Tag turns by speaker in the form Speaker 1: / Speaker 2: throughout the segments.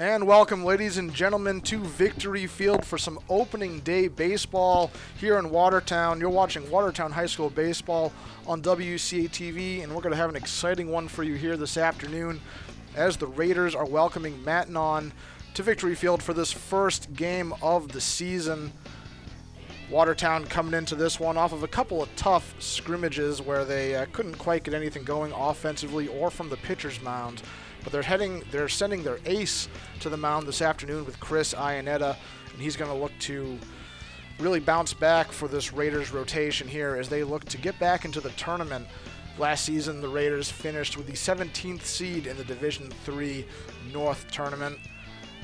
Speaker 1: And welcome, ladies and gentlemen, to Victory Field for some opening day baseball here in Watertown. You're watching Watertown High School baseball on WCA-TV, and we're going to have an exciting one for you here this afternoon as the Raiders are welcoming Matignon to Victory Field for this first game of the season. Watertown coming into this one off of a couple of tough scrimmages where they couldn't quite get anything going offensively or from the pitcher's mound. But they're sending their ace to the mound this afternoon with Chris Iannetta, and he's going to look to really bounce back for this Raiders rotation here as they look to get back into the tournament. Last season, the Raiders finished with the 17th seed in the Division III North tournament,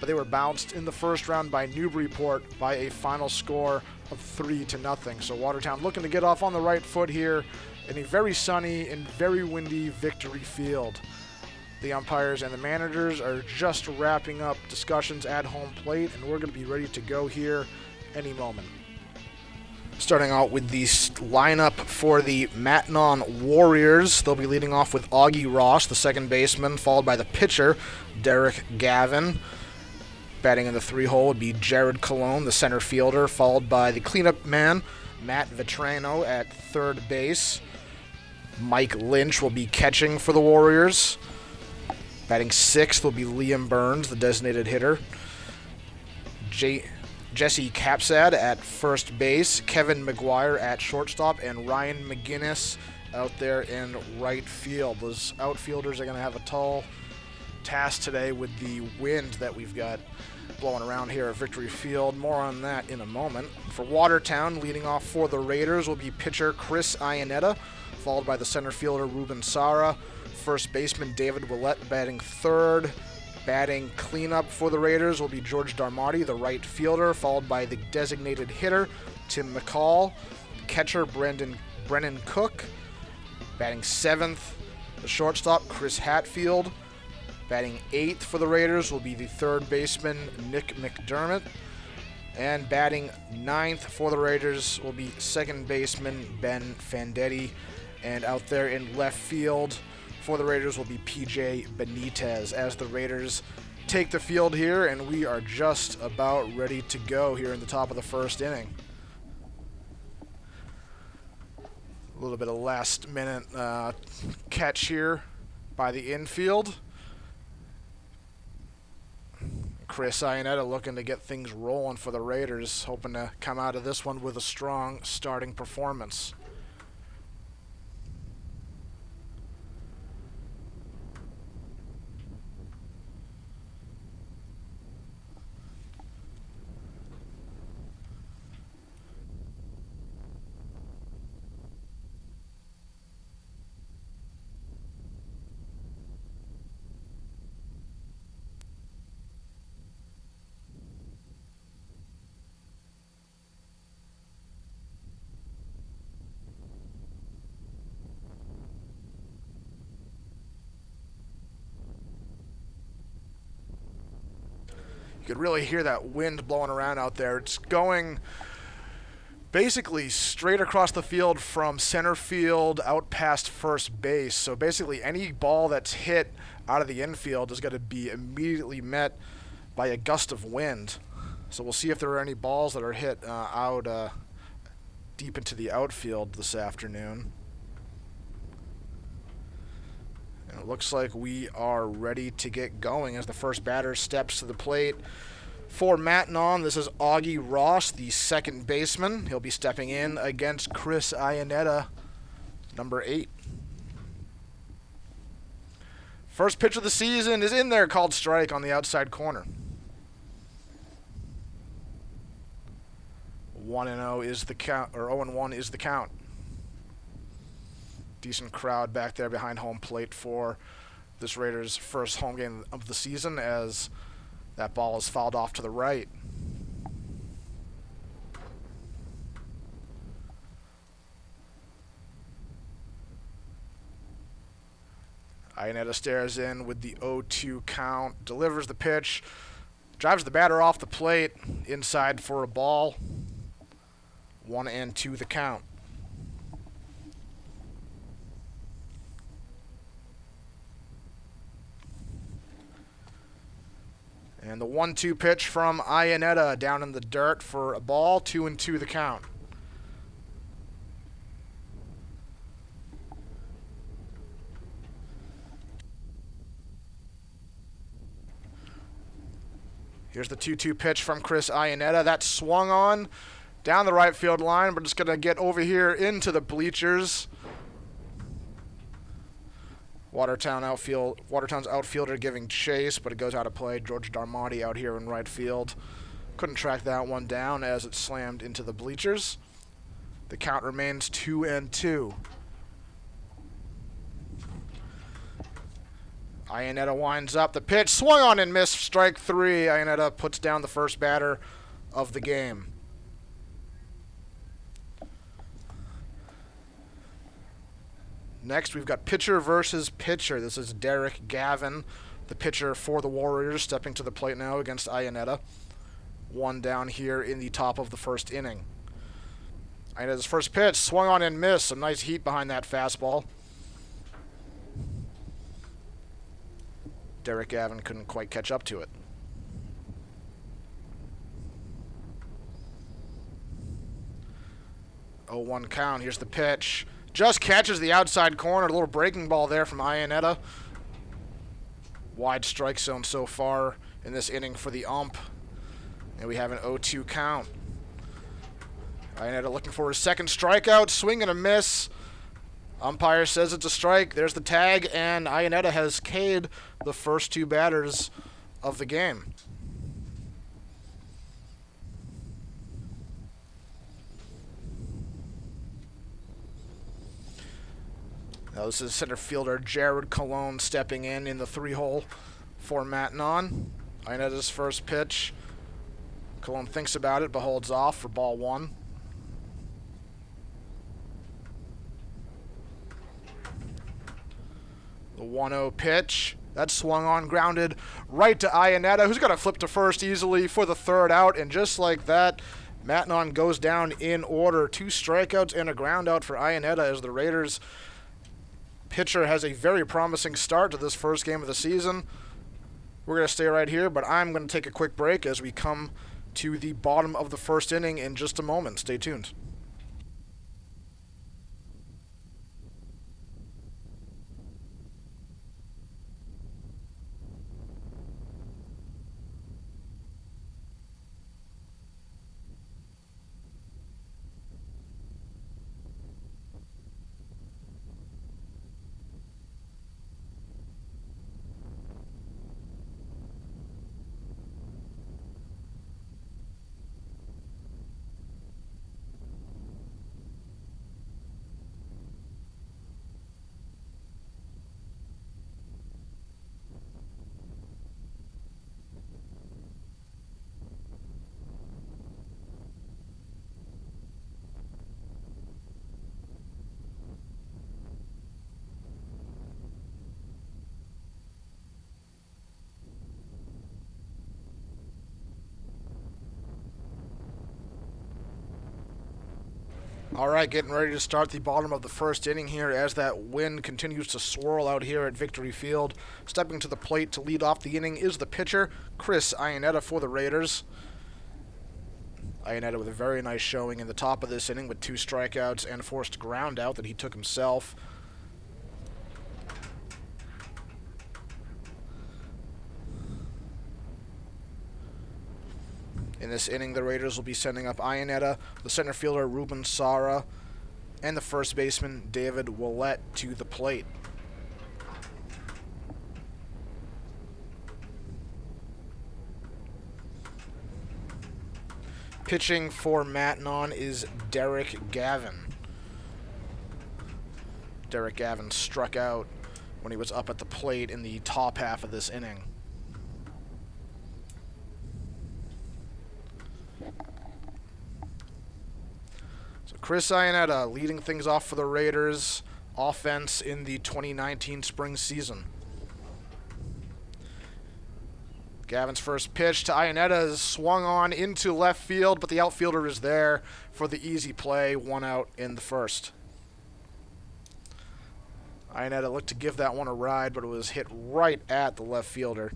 Speaker 1: but they were bounced in the first round by Newburyport by a final score of 3-0. So Watertown looking to get off on the right foot here in a very sunny and very windy Victory Field. The umpires and the managers are just wrapping up discussions at home plate, and we're going to be ready to go here any moment. Starting out with the lineup for the Matignon Warriors, they'll be leading off with Augie Ross, the second baseman, followed by the pitcher, Derek Gavin. Batting in the 3-hole would be Jared Colon, the center fielder, followed by the cleanup man, Matt Vetrano at third base. Mike Lynch will be catching for the Warriors. Batting sixth will be Liam Burns, the designated hitter. Jesse Capsad at first base, Kevin McGuire at shortstop, and Ryan McGinnis out there in right field. Those outfielders are going to have a tall task today with the wind that we've got blowing around here at Victory Field. More on that in a moment. For Watertown, leading off for the Raiders will be pitcher Chris Iannetta, followed by the center fielder Ruben Sara. First baseman David Willett batting third. Batting cleanup for the Raiders will be George Darmati, the right fielder, followed by the designated hitter Tim McCall. Catcher Brennan Cook. Batting seventh, the shortstop Chris Hatfield. Batting eighth for the Raiders will be the third baseman Nick McDermott. And batting ninth for the Raiders will be second baseman Ben Fandetti. And out there in left field for the Raiders will be PJ Benitez as the Raiders take the field here, and we are just about ready to go here in the top of the first inning. A little bit of last-minute catch here by the infield. Chris Iannetta looking to get things rolling for the Raiders, hoping to come out of this one with a strong starting performance. You could really hear that wind blowing around out there. It's going basically straight across the field from center field out past first base. So basically any ball that's hit out of the infield is going to be immediately met by a gust of wind. So we'll see if there are any balls that are hit out deep into the outfield this afternoon. And it looks like we are ready to get going as the first batter steps to the plate. For Matignon, this is Augie Ross, the second baseman. He'll be stepping in against Chris Iannetta, number 8. First pitch of the season is in there, called strike on the outside corner. 1-0 is the count, or 0-1 is the count. Decent crowd back there behind home plate for this Raiders' first home game of the season as that ball is fouled off to the right. Iannetta stares in with the 0-2 count, delivers the pitch, drives the batter off the plate, inside for a ball. 1-2 the count. And the 1-2 pitch from Iannetta down in the dirt for a ball. 2-2 the count. Here's the 2-2 pitch from Chris Iannetta. That swung on down the right field line, but it's going to get over here into the bleachers. Watertown's outfielder giving chase, but it goes out of play. George Darmati out here in right field. Couldn't track that one down as it slammed into the bleachers. The count remains 2-2. Iannetta winds up. The pitch swung on and missed. Strike 3. Iannetta puts down the first batter of the game. Next, we've got pitcher versus pitcher. This is Derek Gavin, the pitcher for the Warriors, stepping to the plate now against Iannetta. One down here in the top of the first inning. Iannetta's first pitch swung on and missed. Some nice heat behind that fastball. Derek Gavin couldn't quite catch up to it. 0-1 count. Here's the pitch. Just catches the outside corner. A little breaking ball there from Iannetta. Wide strike zone so far in this inning for the ump. And we have an 0-2 count. Iannetta looking for his second strikeout. Swing and a miss. Umpire says it's a strike. There's the tag, and Iannetta has K'd the first two batters of the game. Now this is center fielder Jared Colon stepping in the 3-hole for Matignon. Iannetta's first pitch. Colon thinks about it, but holds off for ball 1. The 1-0 pitch. That swung on, grounded right to Iannetta, who's got to flip to first easily for the third out. And just like that, Matignon goes down in order. 2 strikeouts and a ground out for Iannetta as the Raiders pitcher has a very promising start to this first game of the season. We're going to stay right here, but I'm going to take a quick break as we come to the bottom of the first inning in just a moment. Stay tuned. All right, getting ready to start the bottom of the first inning here as that wind continues to swirl out here at Victory Field. Stepping to the plate to lead off the inning is the pitcher, Chris Iannetta for the Raiders. Iannetta with a very nice showing in the top of this inning with 2 strikeouts and a forced ground out that he took himself. In this inning, the Raiders will be sending up Iannetta, the center fielder Ruben Sara, and the first baseman David Willett to the plate. Pitching for Matignon is Derek Gavin. Derek Gavin struck out when he was up at the plate in the top half of this inning. Chris Iannetta leading things off for the Raiders offense in the 2019 spring season. Gavin's first pitch to Iannetta is swung on into left field, but the outfielder is there for the easy play, 1 out in the first. Iannetta looked to give that one a ride, but it was hit right at the left fielder.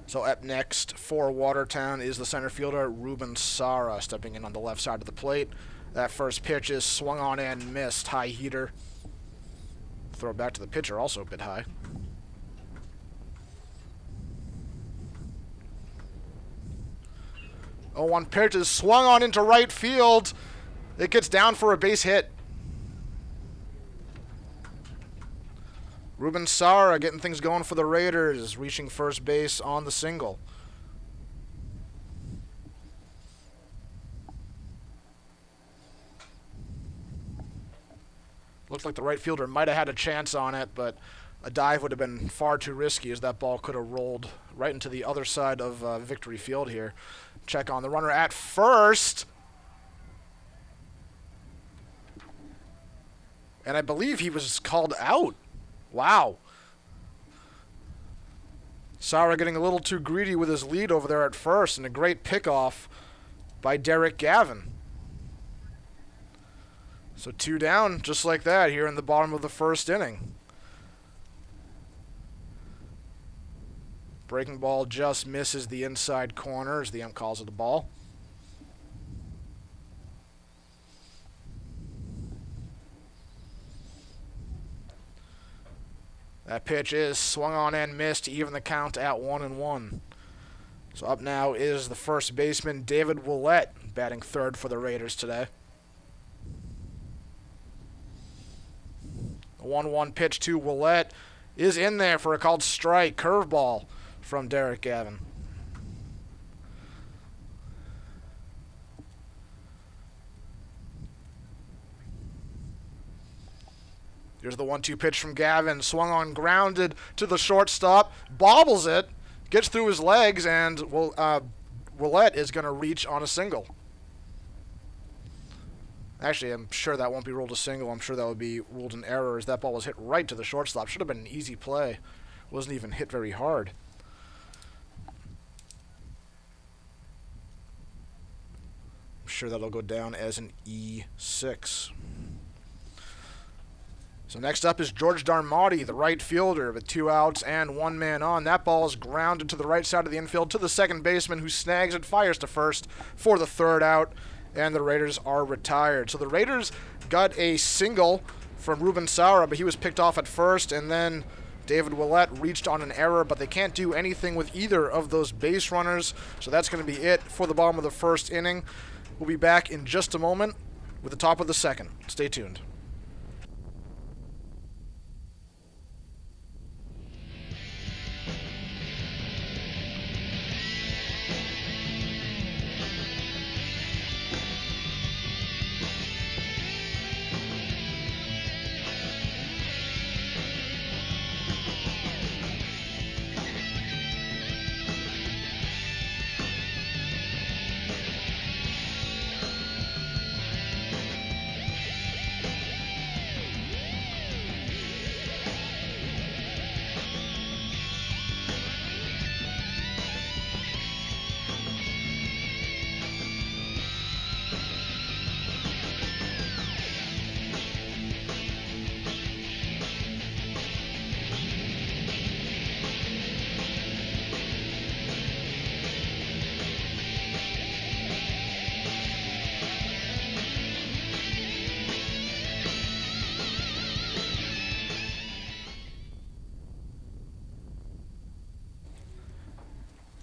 Speaker 1: So up next for Watertown is the center fielder, Ruben Sara, stepping in on the left side of the plate. That first pitch is swung on and missed. High heater. Throw it back to the pitcher, also a bit high. Oh, one pitch is swung on into right field. It gets down for a base hit. Ruben Sara getting things going for the Raiders, reaching first base on the single. Looks like the right fielder might have had a chance on it, but a dive would have been far too risky, as that ball could have rolled right into the other side of Victory Field here. Check on the runner at first. And I believe he was called out. Wow. Sara getting a little too greedy with his lead over there at first, and a great pickoff by Derek Gavin. So 2 down, just like that, here in the bottom of the first inning. Breaking ball just misses the inside corner, as the ump calls it a ball. That pitch is swung on and missed to even the count at 1-1. So up now is the first baseman, David Willett, batting third for the Raiders today. The 1-1 pitch to Willett is in there for a called strike. Curveball from Derek Gavin. Here's the 1-2 pitch from Gavin. Swung on, grounded to the shortstop. Bobbles it. Gets through his legs, and Willett is going to reach on a single. Actually, I'm sure that won't be ruled a single. I'm sure that would be ruled an error, as that ball was hit right to the shortstop. Should have been an easy play. Wasn't even hit very hard. I'm sure that'll go down as an E6. So next up is George Darmody, the right fielder, with 2 outs and 1 man on. That ball is grounded to the right side of the infield to the second baseman, who snags it, fires to first for the 3rd out, and the Raiders are retired. So the Raiders got a single from Ruben Sara, but he was picked off at first, and then David Willett reached on an error, but they can't do anything with either of those base runners, so that's going to be it for the bottom of the first inning. We'll be back in just a moment with the top of the second. Stay tuned.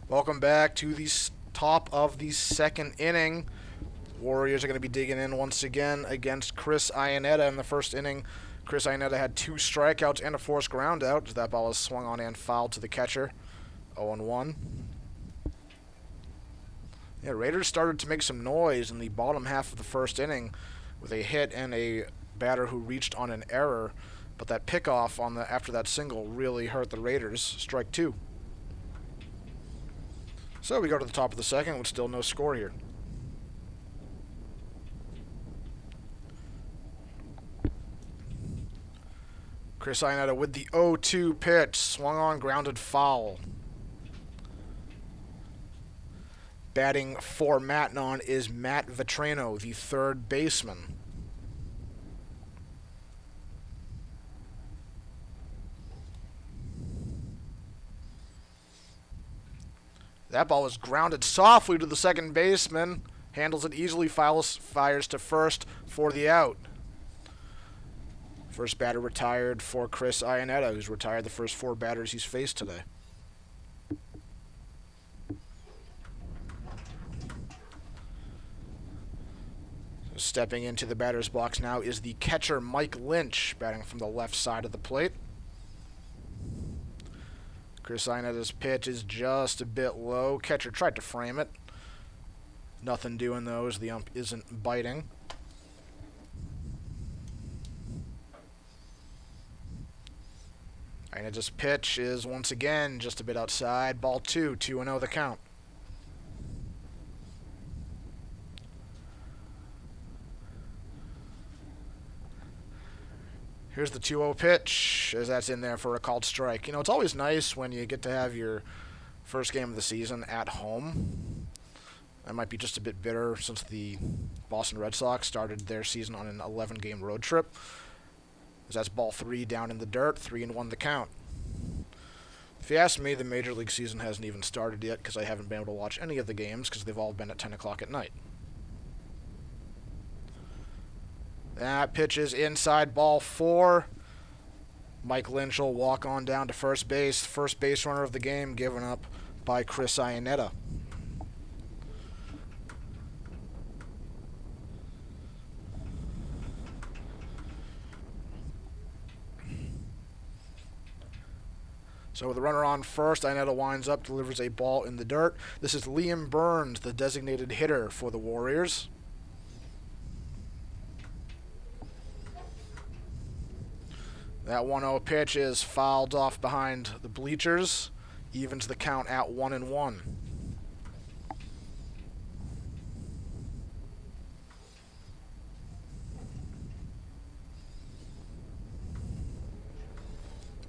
Speaker 1: Welcome back to the top of the second inning. Warriors are going to be digging in once again against Chris Iannetta in the first inning. Chris Iannetta had 2 strikeouts and a forced ground out. That ball was swung on and fouled to the catcher. 0-1. Yeah, Raiders started to make some noise in the bottom half of the first inning with a hit and a batter who reached on an error. But that pickoff after that single really hurt the Raiders. Strike 2. So we go to the top of the second with still no score here. Chris Iannetta with the 0-2 pitch. Swung on, grounded foul. Batting for Matignon is Matt Vetrano, the 3rd baseman. That ball was grounded softly to the second baseman. Handles it easily, fires to first for the out. First batter retired for Chris Iannetta, who's retired the first 4 batters he's faced today. Stepping into the batter's box now is the catcher, Mike Lynch, batting from the left side of the plate. Chris Iannetta's pitch is just a bit low. Catcher tried to frame it. Nothing doing, though, as the ump isn't biting. Iannetta's pitch is once again just a bit outside. Ball 2, 2-0 the count. Here's the 2-0 pitch, as that's in there for a called strike. You know, it's always nice when you get to have your first game of the season at home. That might be just a bit bitter since the Boston Red Sox started their season on an 11-game road trip. As that's ball 3 down in the dirt, 3-1 the count. If you ask me, the Major League season hasn't even started yet because I haven't been able to watch any of the games because they've all been at 10 o'clock at night. That pitch is inside, ball 4. Mike Lynch will walk on down to first base. First base runner of the game given up by Chris Iannetta. So with the runner on first, Iannetta winds up, delivers a ball in the dirt. This is Liam Burns, the designated hitter for the Warriors. That 1-0 pitch is fouled off behind the bleachers. Evens the count at 1-1.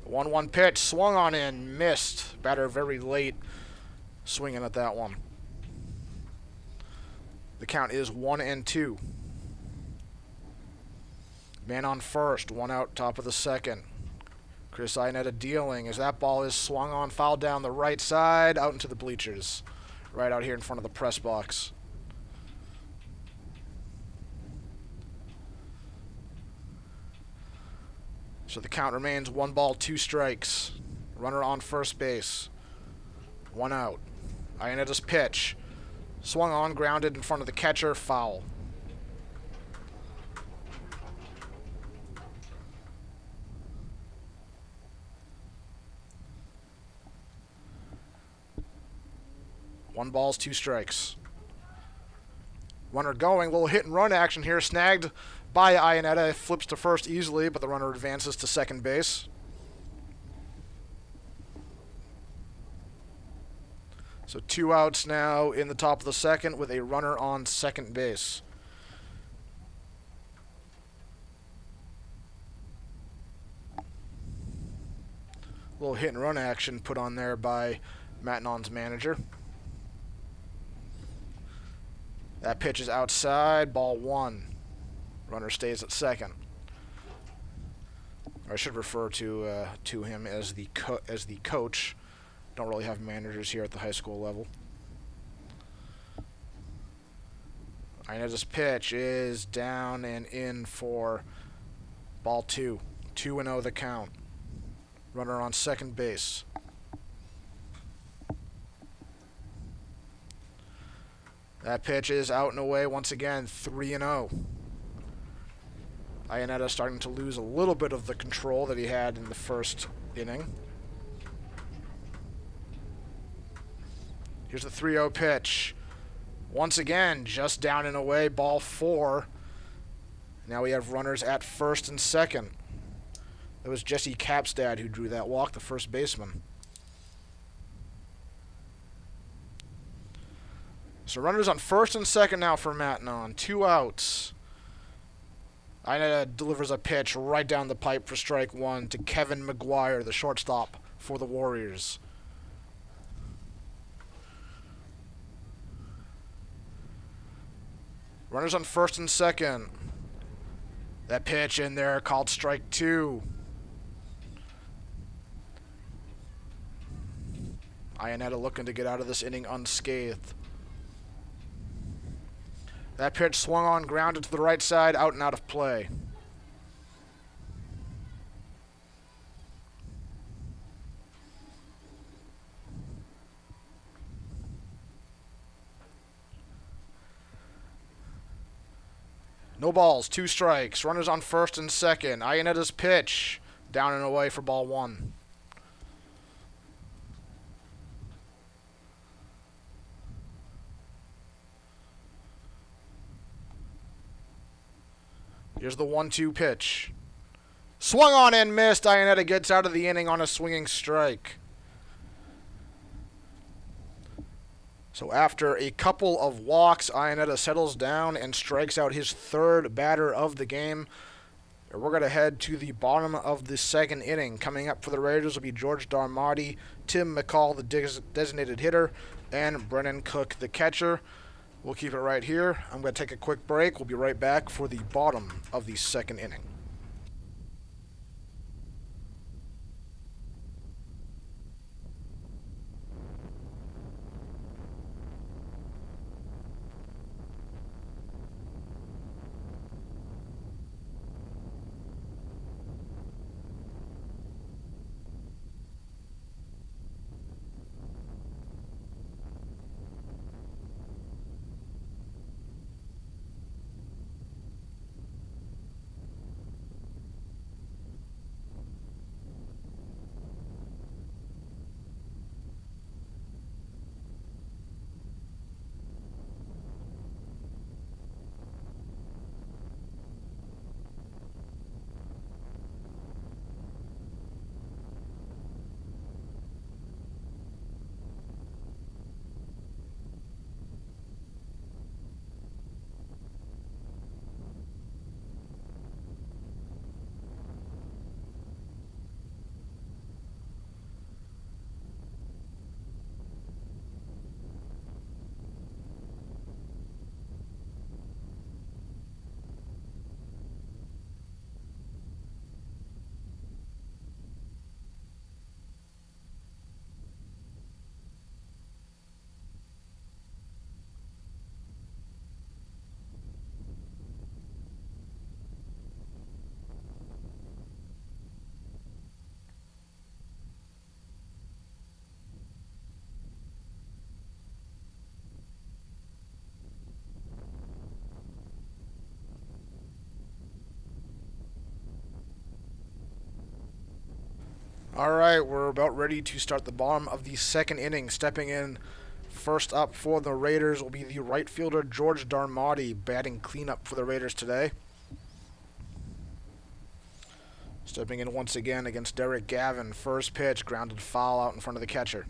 Speaker 1: The 1-1 pitch, swung on in, missed. Batter very late, swinging at that one. The count is 1-2. Man on first, 1 out, top of the second. Chris Iannetta dealing as that ball is swung on, fouled down the right side, out into the bleachers. Right out here in front of the press box. So the count remains 1 ball, 2 strikes. Runner on first base. 1 out. Iannetta's pitch. Swung on, grounded in front of the catcher, foul. One balls, 2 strikes. Runner going, little hit and run action here, snagged by Iannetta. Flips to first easily, but the runner advances to second base. So 2 outs now in the top of the second with a runner on second base. Little hit and run action put on there by Matignon's manager. That pitch is outside, ball 1. Runner stays at second. Or I should refer to him as the coach. Don't really have managers here at the high school level. Iannetta's pitch is down and in for ball 2. 2-0 the count. Runner on second base. That pitch is out and away once again, 3-0. Iannetta starting to lose a little bit of the control that he had in the first inning. Here's the 3-0 pitch. Once again, just down and away, ball 4. Now we have runners at first and second. It was Jesse Capstad who drew that walk, the first baseman. So runners on first and second now for Matignon. 2 outs. Iannetta delivers a pitch right down the pipe for strike 1 to Kevin McGuire, the shortstop for the Warriors. Runners on first and second. That pitch in there called strike 2. Ionetta looking to get out of this inning unscathed. That pitch swung on, grounded to the right side, out and out of play. No balls, 2 strikes. Runners on first and second. Ionetta's pitch. Down and away for ball 1. Here's the 1-2 pitch. Swung on and missed. Ionetta gets out of the inning on a swinging strike. So after a couple of walks, Ionetta settles down and strikes out his 3rd batter of the game. We're going to head to the bottom of the 2nd inning. Coming up for the Raiders will be George Darmody, Tim McCall, the designated hitter, and Brennan Cook, the catcher. We'll keep it right here. I'm going to take a quick break. We'll be right back for the bottom of the 2nd inning. All right, we're about ready to start the bottom of the 2nd inning. Stepping in first up for the Raiders will be the right fielder George Darmody, batting cleanup for the Raiders today. Stepping in once again against Derek Gavin. First pitch, grounded foul out in front of the catcher.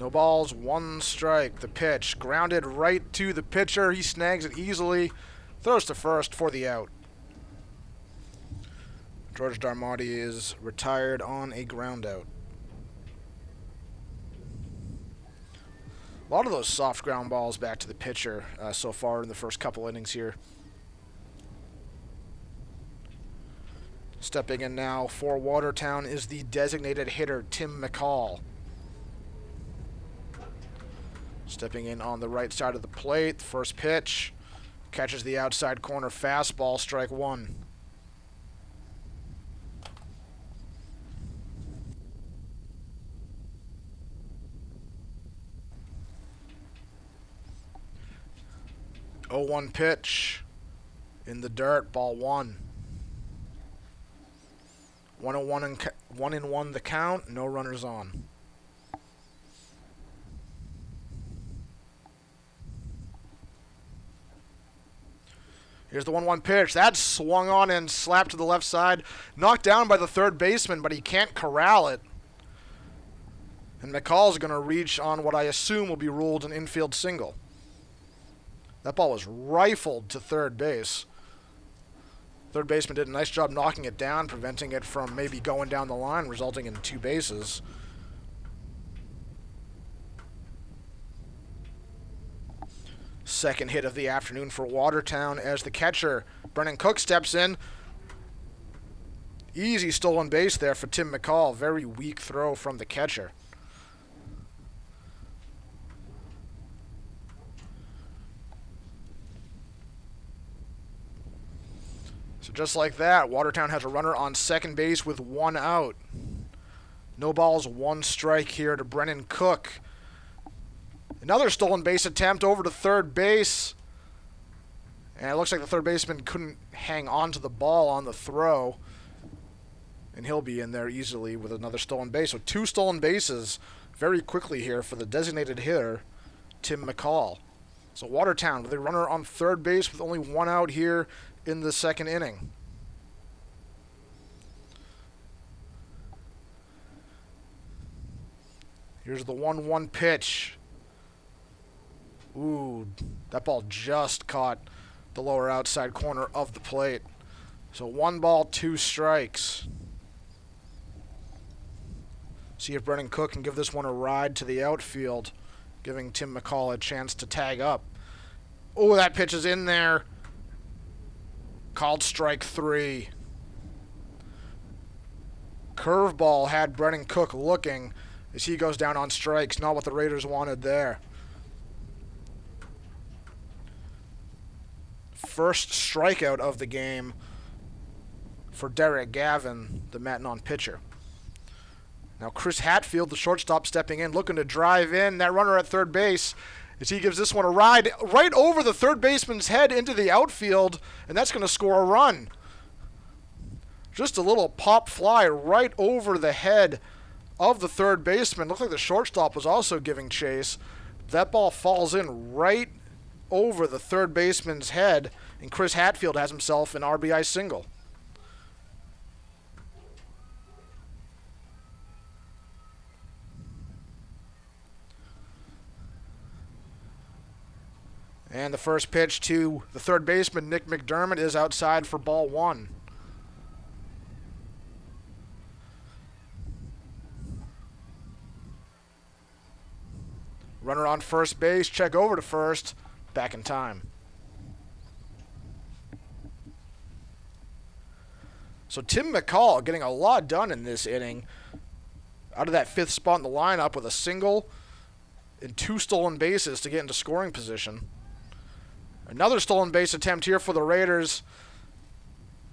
Speaker 1: No balls, 1 strike. The pitch grounded right to the pitcher. He snags it easily, throws to first for the out. George Darmody is retired on a ground out. A lot of those soft ground balls back to the pitcher so far in the first couple innings here. Stepping in now for Watertown is the designated hitter Tim McCall. Stepping in on the right side of the plate, the first pitch, catches the outside corner fastball, strike 1. Oh, 1 pitch in the dirt, ball 1. 1-1 the count, no runners on. Here's the 1-1 pitch. That's swung on and slapped to the left side. Knocked down by the 3rd baseman, but he can't corral it. And McCall's going to reach on what I assume will be ruled an infield single. That ball was rifled to 3rd base. 3rd baseman did a nice job knocking it down, preventing it from maybe going down the line, resulting in 2 bases. Second hit of the afternoon for Watertown as the catcher, Brennan Cook, steps in. Easy stolen base there for Tim McCall. Very weak throw from the catcher. So just like that, Watertown has a runner on second base with 1 out. No balls, 1 strike here to Brennan Cook. Another stolen base attempt over to third base. And it looks like the third baseman couldn't hang on to the ball on the throw. And he'll be in there easily with another stolen base. So 2 stolen bases very quickly here for the designated hitter, Tim McCall. So Watertown with a runner on third base with only 1 out here in the second inning. Here's the 1-1 pitch. Ooh, that ball just caught the lower outside corner of the plate. So 1 ball, 2 strikes. See if Brennan Cook can give this one a ride to the outfield, giving Tim McCall a chance to tag up. Oh, that pitch is in there. Called strike 3. Curveball had Brennan Cook looking as he goes down on strikes. Not what the Raiders wanted there. First strikeout of the game for Derek Gavin, the Matignon pitcher. Now Chris Hatfield, the shortstop, stepping in, looking to drive in. That runner at third base as he gives this one a ride right over the third baseman's head into the outfield, and that's going to score a run. Just a little pop fly right over the head of the third baseman. Looks like the shortstop was also giving chase. That ball falls in right over the third baseman's head, and Chris Hatfield has himself an RBI single. And the first pitch to the third baseman, Nick McDermott, is outside for ball 1. Runner on first base, check over to first, back in time. So Tim McCall getting a lot done in this inning. Out of that 5th spot in the lineup with a single and 2 stolen bases to get into scoring position. Another stolen base attempt here for the Raiders.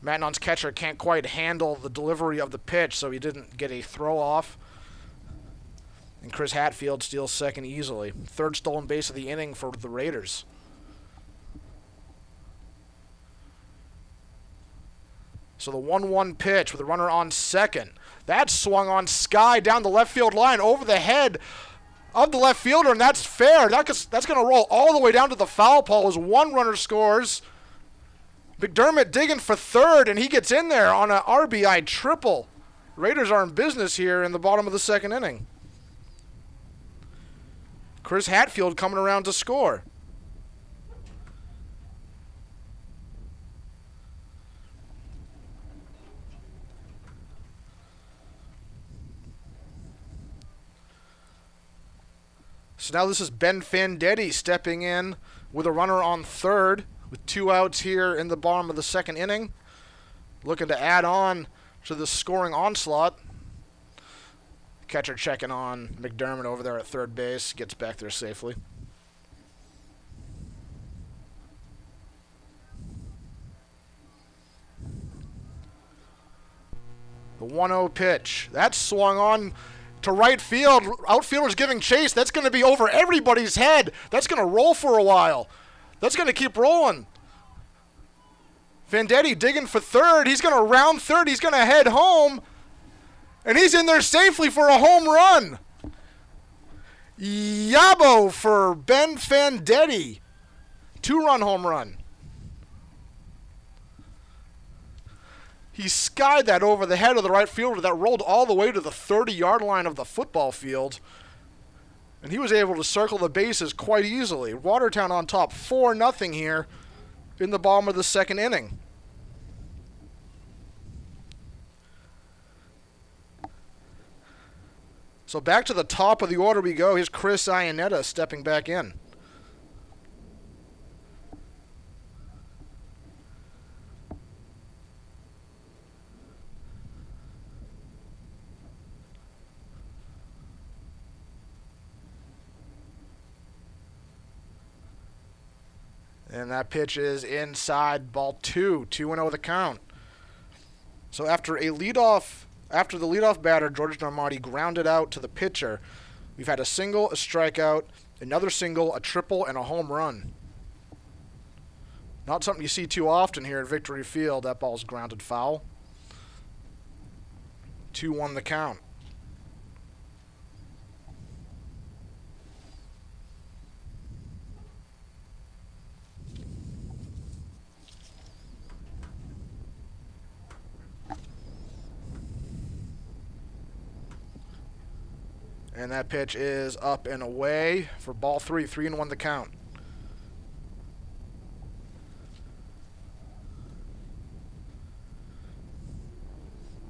Speaker 1: Matignon's catcher can't quite handle the delivery of the pitch, so he didn't get a throw off. And Chris Hatfield steals second easily. 3rd stolen base of the inning for the Raiders. So the 1-1 pitch with a runner on second. That swung on sky down the left field line over the head of the left fielder, and that's fair. That's going to roll all the way down to the foul pole as 1 runner scores. McDermott digging for third, and he gets in there on an RBI triple. Raiders are in business here in the bottom of the second inning. Chris Hatfield coming around to score. So now this is Ben Fandetti stepping in with a runner on third with 2 outs here in the bottom of the second inning. Looking to add on to the scoring onslaught. Catcher checking on McDermott over there at third base. Gets back there safely. The 1-0 pitch. That swung on to right field. Outfielder's giving chase. That's going to be over everybody's head. That's going to roll for a while. That's going to keep rolling. Vendetti digging for third. He's going to round third. He's going to head home. And he's in there safely for a home run. Yabo for Ben Fandetti. 2-run home run. He skied that over the head of the right fielder that rolled all the way to the 30-yard line of the football field. And he was able to circle the bases quite easily. Watertown on top, 4-0 here in the bottom of the second inning. So back to the top of the order we go. Here's Chris Iannetta stepping back in. And that pitch is inside, ball 2, 2-0 the count. So after the leadoff batter, George Normati grounded out to the pitcher, we've had a single, a strikeout, another single, a triple, and a home run. Not something you see too often here at Victory Field. That ball's grounded foul. 2-1 the count. And that pitch is up and away for ball 3, 3-1 the count.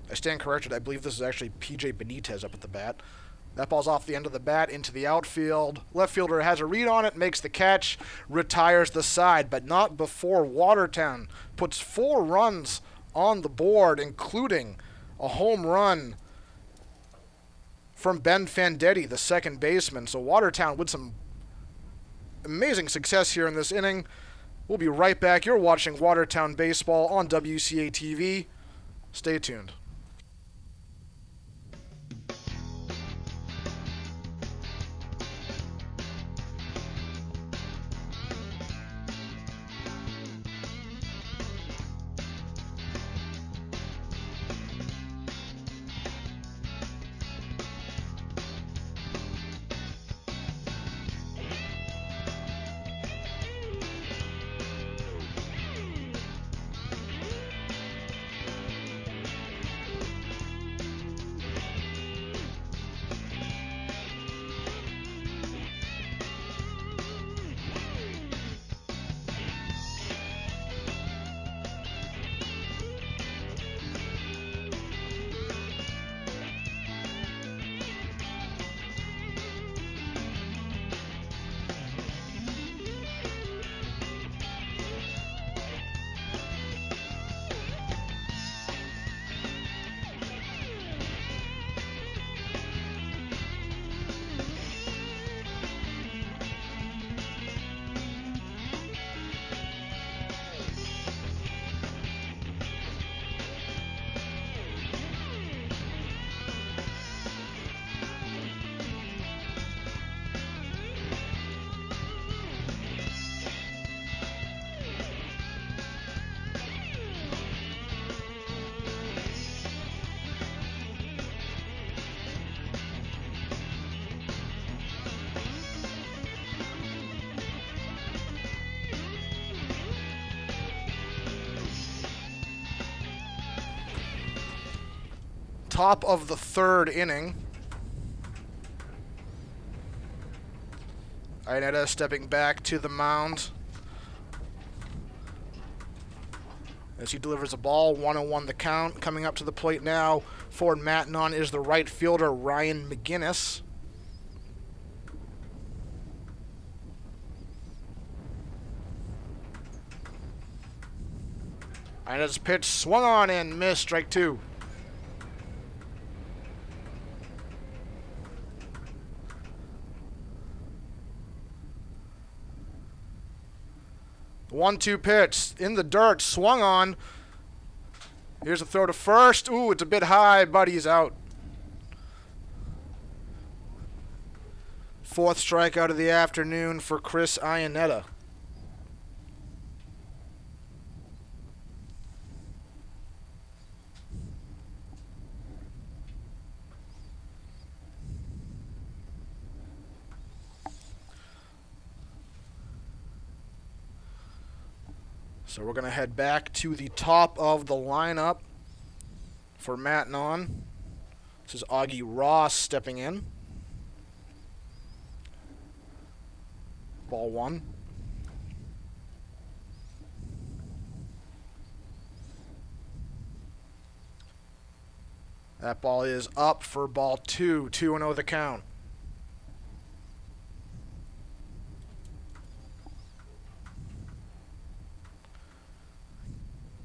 Speaker 1: I stand corrected. I believe this is actually P.J. Benitez up at the bat. That ball's off the end of the bat into the outfield. Left fielder has a read on it, makes the catch, retires the side, but not before Watertown puts 4 runs on the board, including a home run from Ben Fandetti, the second baseman. So Watertown with some amazing success here in this inning. We'll be right back. You're watching Watertown Baseball on WCA TV. Stay tuned. Top of the third inning. Iannetta stepping back to the mound as he delivers a ball. 1-1 the count. Coming up to the plate now for Matignon is the right fielder, Ryan McGinnis. Iannetta's pitch swung on and missed. Strike 2. The 1-2 pitch in the dirt, swung on. Here's a throw to first. Ooh, it's a bit high, but he's out. 4th strikeout of the afternoon for Chris Iannetta. So we're going to head back to the top of the lineup for Matignon. This is Augie Ross stepping in. Ball 1. That ball is up for ball 2. 2-0 the count.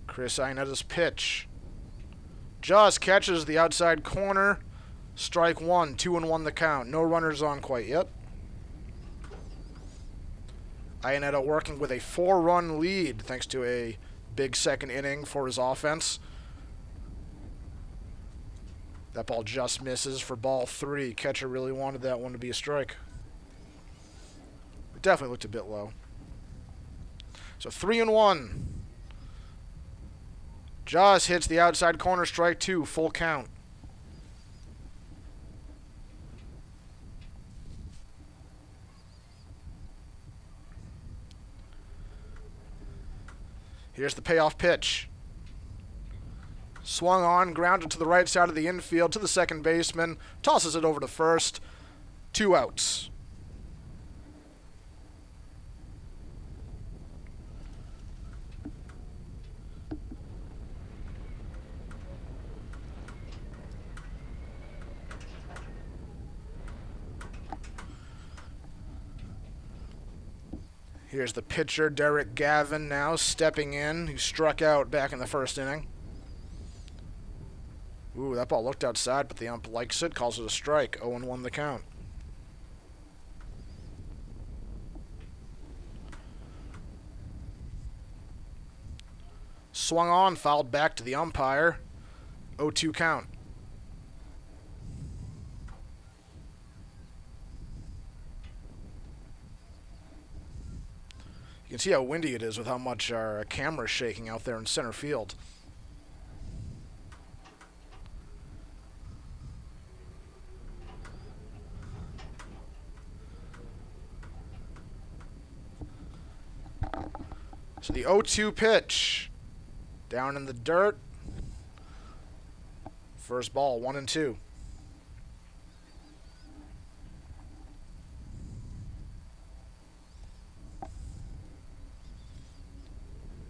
Speaker 1: Chris Iannetta's pitch just catches the outside corner. Strike 1, 2-1 the count. No runners on quite yet. Iannetta working with a 4-run lead thanks to a big second inning for his offense. That ball just misses for ball 3. Catcher really wanted that one to be a strike. It definitely looked a bit low. So 3-1. Just hits the outside corner, strike 2, full count. Here's the payoff pitch. Swung on, grounded to the right side of the infield to the second baseman. Tosses it over to first. 2 outs. Here's the pitcher, Derek Gavin, now stepping in. He struck out back in the first inning. Ooh, that ball looked outside, but the ump likes it, calls it a strike. 0-1 the count. Swung on, fouled back to the umpire. 0-2 count. You can see how windy it is with how much our camera's shaking out there in center field. So the 0-2 pitch. Down in the dirt. First ball, 1-2.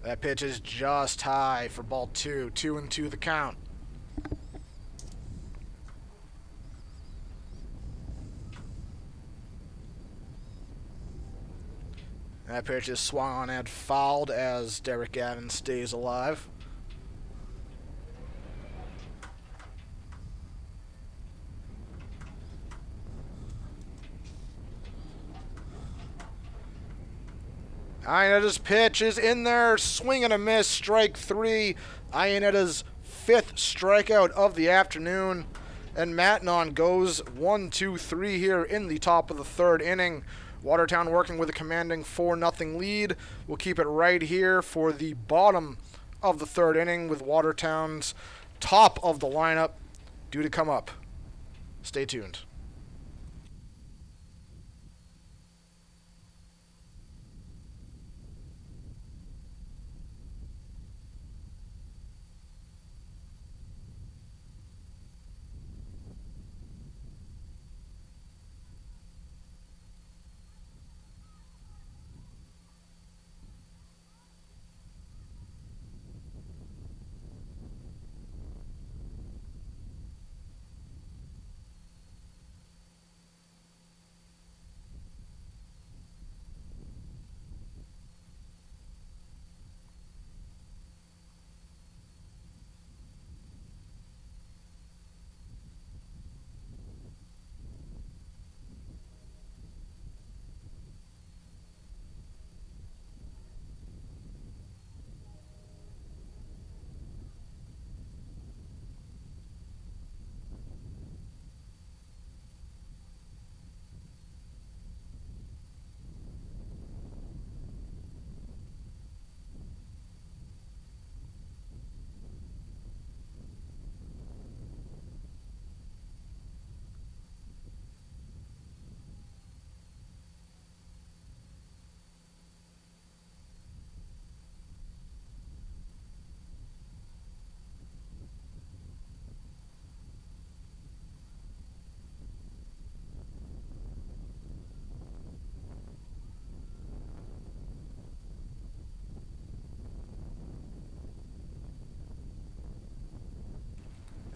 Speaker 1: That pitch is just high for ball 2. 2-2 the count. That pitch is swung on and fouled as Derek Gavin stays alive. Iannetta's pitch is in there, swing and a miss, strike 3. Iannetta's 5th strikeout of the afternoon. And Matignon goes 1-2-3 here in the top of the 3rd inning. Watertown working with a commanding 4-0 lead. We'll keep it right here for the bottom of the 3rd inning with Watertown's top of the lineup due to come up. Stay tuned.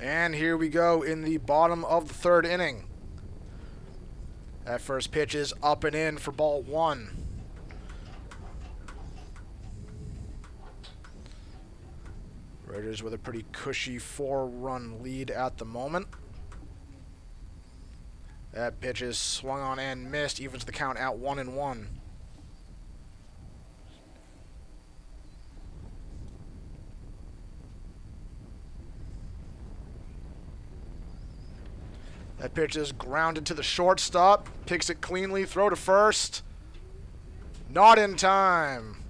Speaker 1: And here we go in the bottom of the 3rd inning. That first pitch is up and in for ball 1. Raiders with a pretty cushy 4-run lead at the moment. That pitch is swung on and missed, evens the count at 1-1. That pitch is grounded to the shortstop. Picks it cleanly. Throw to first. Not in time.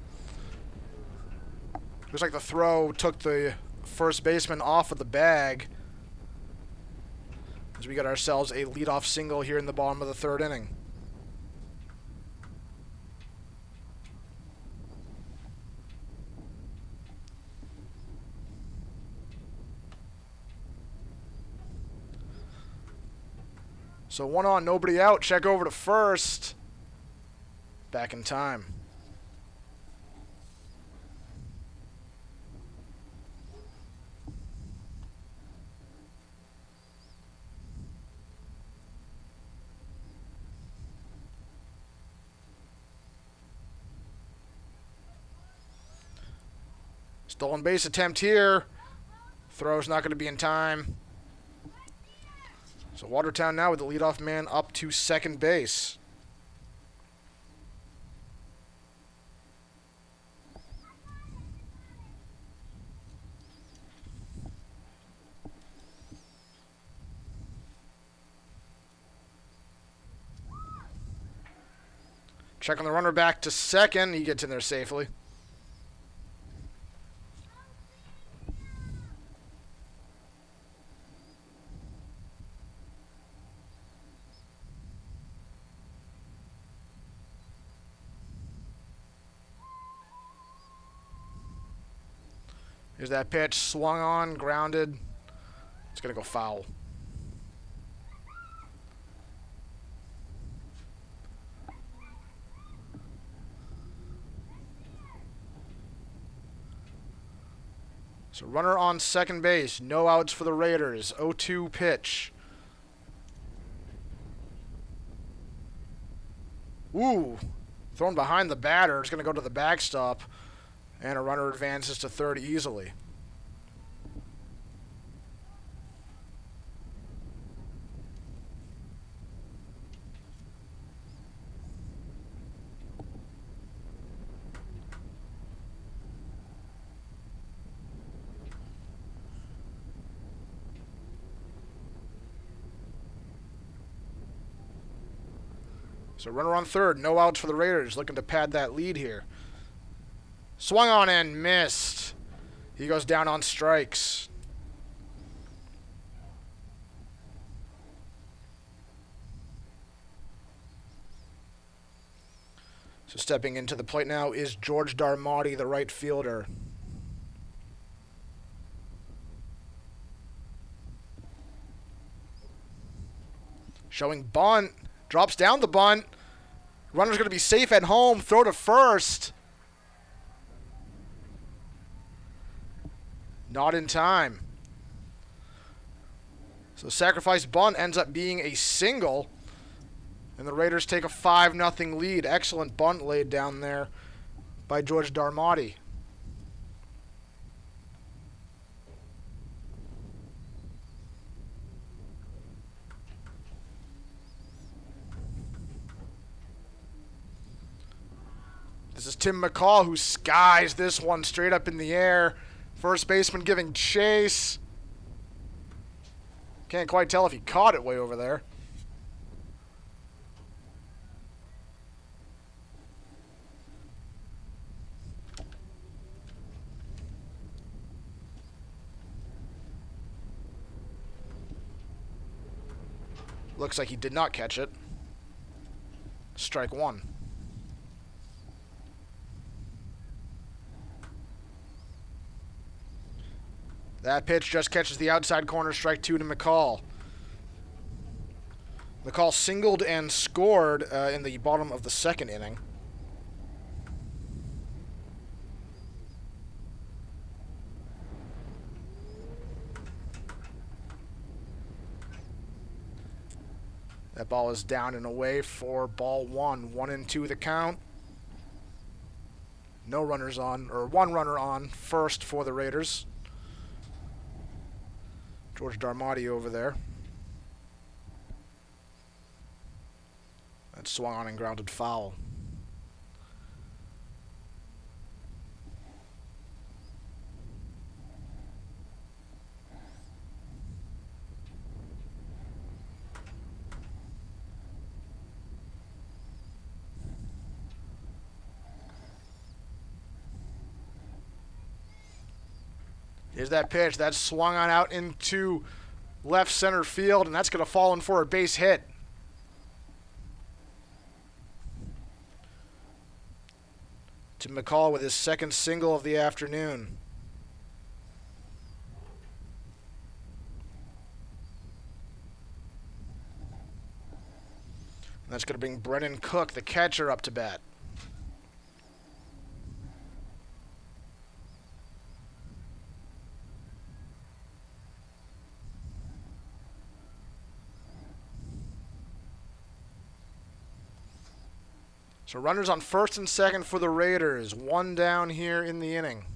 Speaker 1: Looks like the throw took the first baseman off of the bag, as we got ourselves a leadoff single here in the bottom of the third inning. So 1 on, nobody out. Check over to first. Back in time. Stolen base attempt here. Throw's not going to be in time. So Watertown now with the leadoff man up to second base. Checking the runner back to second. He gets in there safely. Here's that pitch, swung on, grounded. It's going to go foul. So runner on second base, no outs for the Raiders. 0-2 pitch. Ooh, thrown behind the batter. It's going to go to the backstop. And a runner advances to third easily. So runner on third, no outs for the Raiders, looking to pad that lead here. Swung on and missed. He goes down on strikes. So stepping into the plate now is George Darmati, the right fielder. Showing bunt. Drops down the bunt. Runner's going to be safe at home. Throw to first. Not in time. So sacrifice bunt ends up being a single. And the Raiders take a 5-0 lead. Excellent bunt laid down there by George Darmati. This is Tim McCall, who skies this one straight up in the air. First baseman giving chase. Can't quite tell if he caught it way over there. Looks like he did not catch it. Strike one. That pitch just catches the outside corner, strike two to McCall. McCall singled and scored in the bottom of the second inning. That ball is down and away for ball one. 1-2 the count. No runners on, or one runner on first for the Raiders. George Darmati over there. That swung on and grounded foul. Here's that pitch. That's swung on out into left center field, and that's going to fall in for a base hit. To McCall with his second single of the afternoon. And that's going to bring Brennan Cook, the catcher, up to bat. So runners on first and second for the Raiders. One down here in the inning.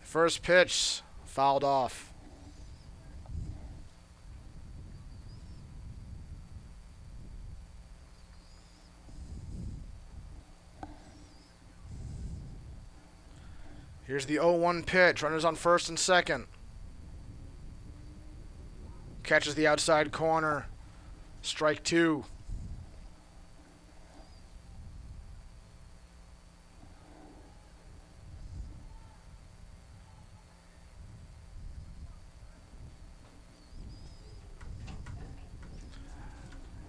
Speaker 1: First pitch fouled off. Here's the 0-1 pitch. Runners on first and second. Catches the outside corner. Strike two.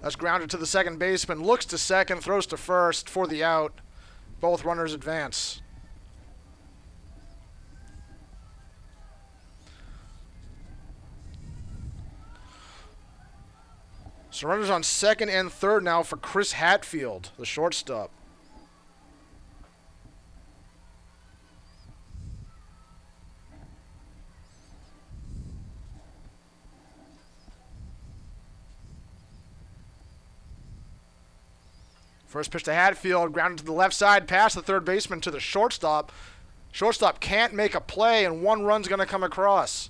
Speaker 1: That's grounded to the second baseman. Looks to second, throws to first for the out. Both runners advance. So runners on second and third now for Chris Hatfield, the shortstop. First pitch to Hatfield, grounded to the left side, past the third baseman to the shortstop. Shortstop can't make a play, and one run's going to come across.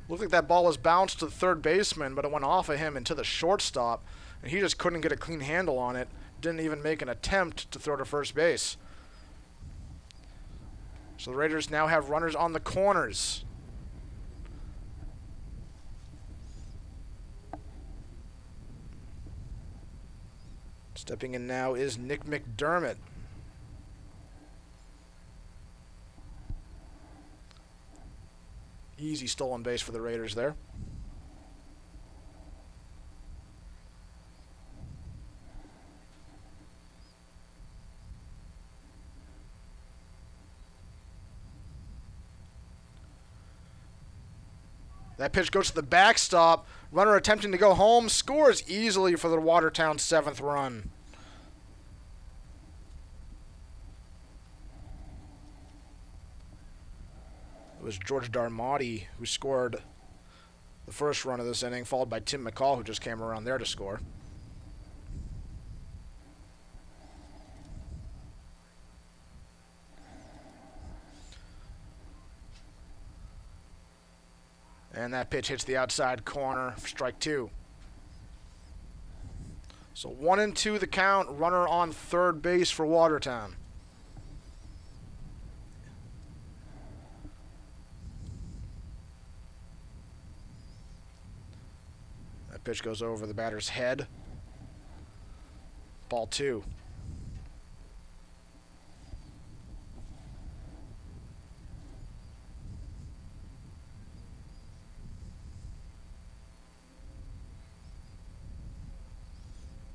Speaker 1: Looked like that ball was bounced to the third baseman, but it went off of him and to the shortstop, and he just couldn't get a clean handle on it. Didn't even make an attempt to throw to first base. So the Raiders now have runners on the corners. Stepping in now is Nick McDermott. Easy stolen base for the Raiders there. That pitch goes to the backstop. Runner attempting to go home, scores easily for the Watertown 7th run. It was George Darmati who scored the first run of this inning, followed by Tim McCall, who just came around there to score. And that pitch hits the outside corner for strike two. So 1-2 the count, runner on third base for Watertown. That pitch goes over the batter's head. Ball two.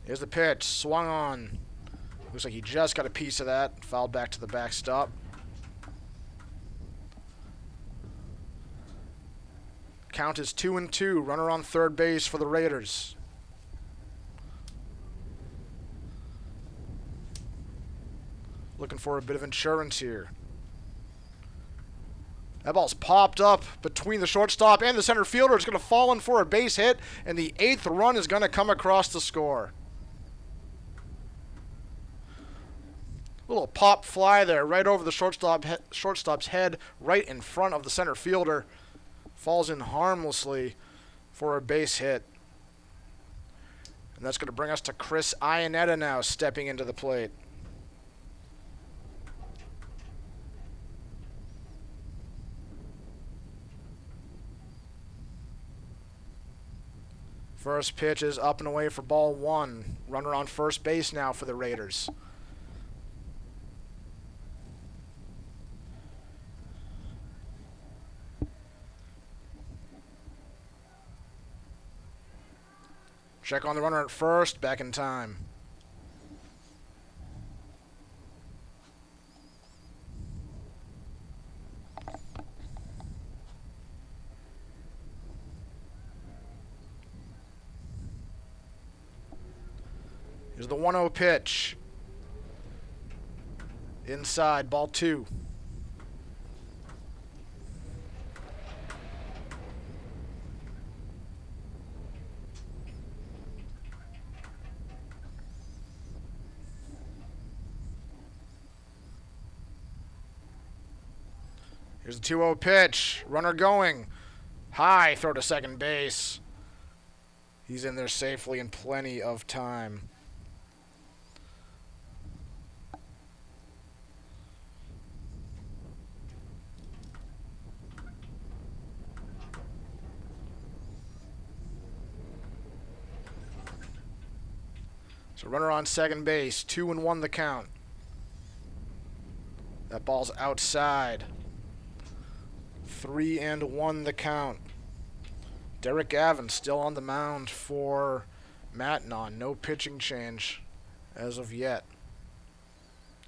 Speaker 1: Here's the pitch, swung on. Looks like he just got a piece of that. Fouled back to the backstop. Count is 2-2. Runner on third base for the Raiders. Looking for a bit of insurance here. That ball's popped up between the shortstop and the center fielder. It's going to fall in for a base hit, and the 8th run is going to come across to score. Little pop fly there, right over the shortstop's head, right in front of the center fielder. Falls in harmlessly for a base hit. And that's going to bring us to Chris Iannetta now stepping into the plate. First pitch is up and away for ball one. Runner on first base now for the Raiders. Check on the runner at first. Back in time. Here's the 1-0 pitch. Inside, ball 2. Here's the 2-0 pitch. Runner going. High throw to second base. He's in there safely in plenty of time. So runner on second base. 2-1 the count. That ball's outside. 3-1 the count. Derek Gavin still on the mound for Matignon. No pitching change as of yet.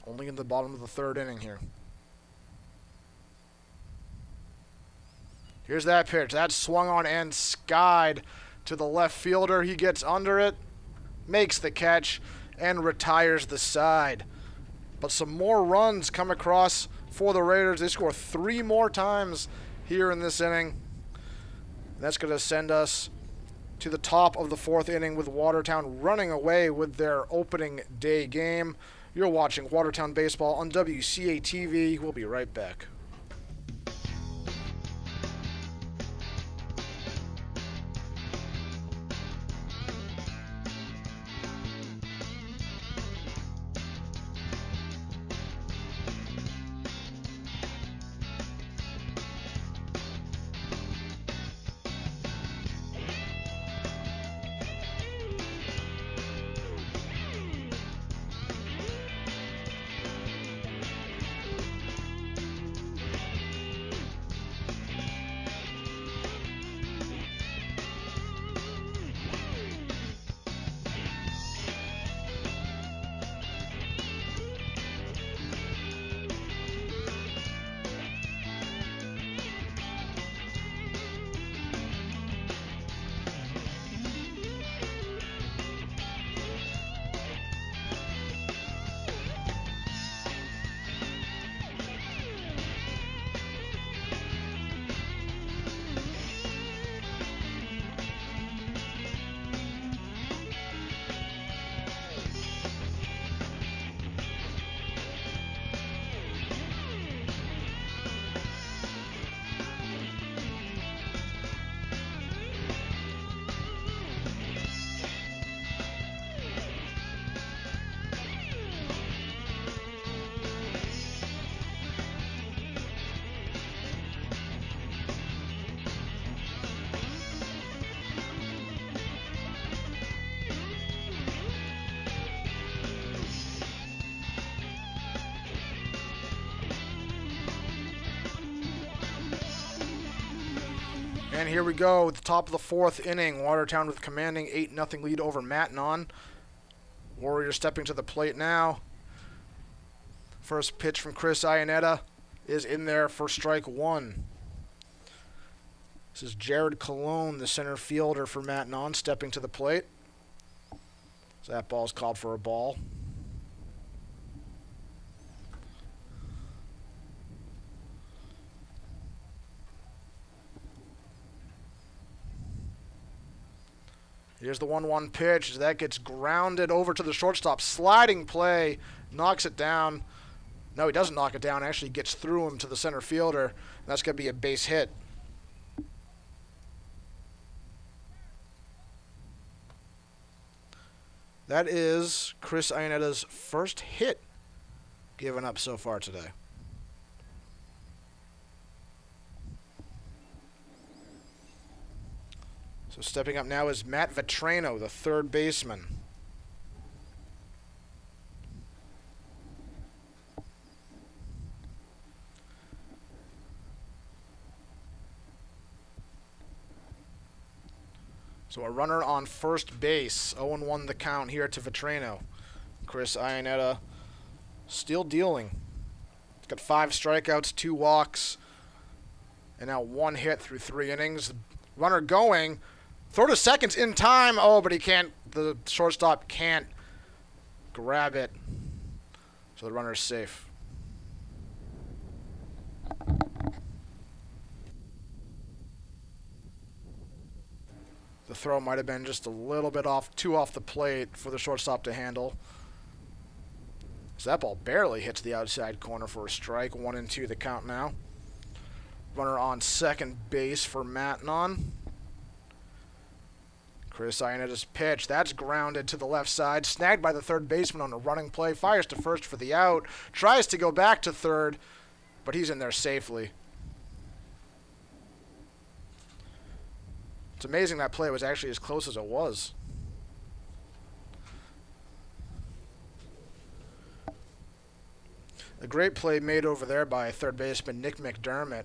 Speaker 1: Only in the bottom of the 3rd inning here. Here's that pitch. That's swung on and skied to the left fielder. He gets under it, makes the catch, and retires the side. But some more runs come across for the Raiders. They score 3 more times here in this inning. That's going to send us to the top of the 4th inning with Watertown running away with their opening day game. You're watching Watertown Baseball on WCA-TV. We'll be right back. And here we go at the top of the 4th inning. Watertown with a commanding 8-0 lead over Matignon. Warriors stepping to the plate now. First pitch from Chris Iannetta is in there for strike 1. This is Jared Colon, the center fielder for Matignon, stepping to the plate. So that ball's called for a ball. Here's the 1-1 pitch. That gets grounded over to the shortstop. Sliding play. Knocks it down. No, he doesn't knock it down. Actually gets through him to the center fielder. That's going to be a base hit. That is Chris Iannetta's first hit given up so far today. So stepping up now is Matt Vetrano, the third baseman. So a runner on first base. 0-1 the count here to Vetrano. Chris Iannetta still dealing. He's got 5 strikeouts, 2 walks, and now 1 hit through 3 innings. Runner going. Throw to second's in time. Oh, but he can't. The shortstop can't grab it. So the runner's safe. The throw might have been just a little bit too off the plate for the shortstop to handle. So that ball barely hits the outside corner for a strike. 1-2 the count now. Runner on second base for Matignon. Chris Iannetta's pitch. That's grounded to the left side. Snagged by the third baseman on a running play. Fires to first for the out. Tries to go back to third, but he's in there safely. It's amazing that play was actually as close as it was. A great play made over there by third baseman Nick McDermott.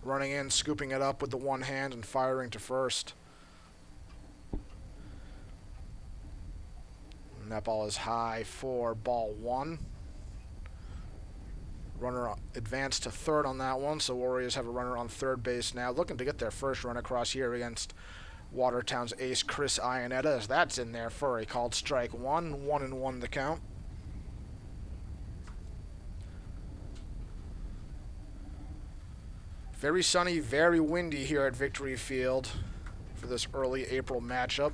Speaker 1: Running in, scooping it up with the one hand and firing to first. And that ball is high for ball 1. Runner advanced to third on that one, so Warriors have a runner on third base now, looking to get their first run across here against Watertown's ace Chris Iannetta, as that's in there for a called strike 1. 1-1 the count. Very sunny, very windy here at Victory Field for this early April matchup.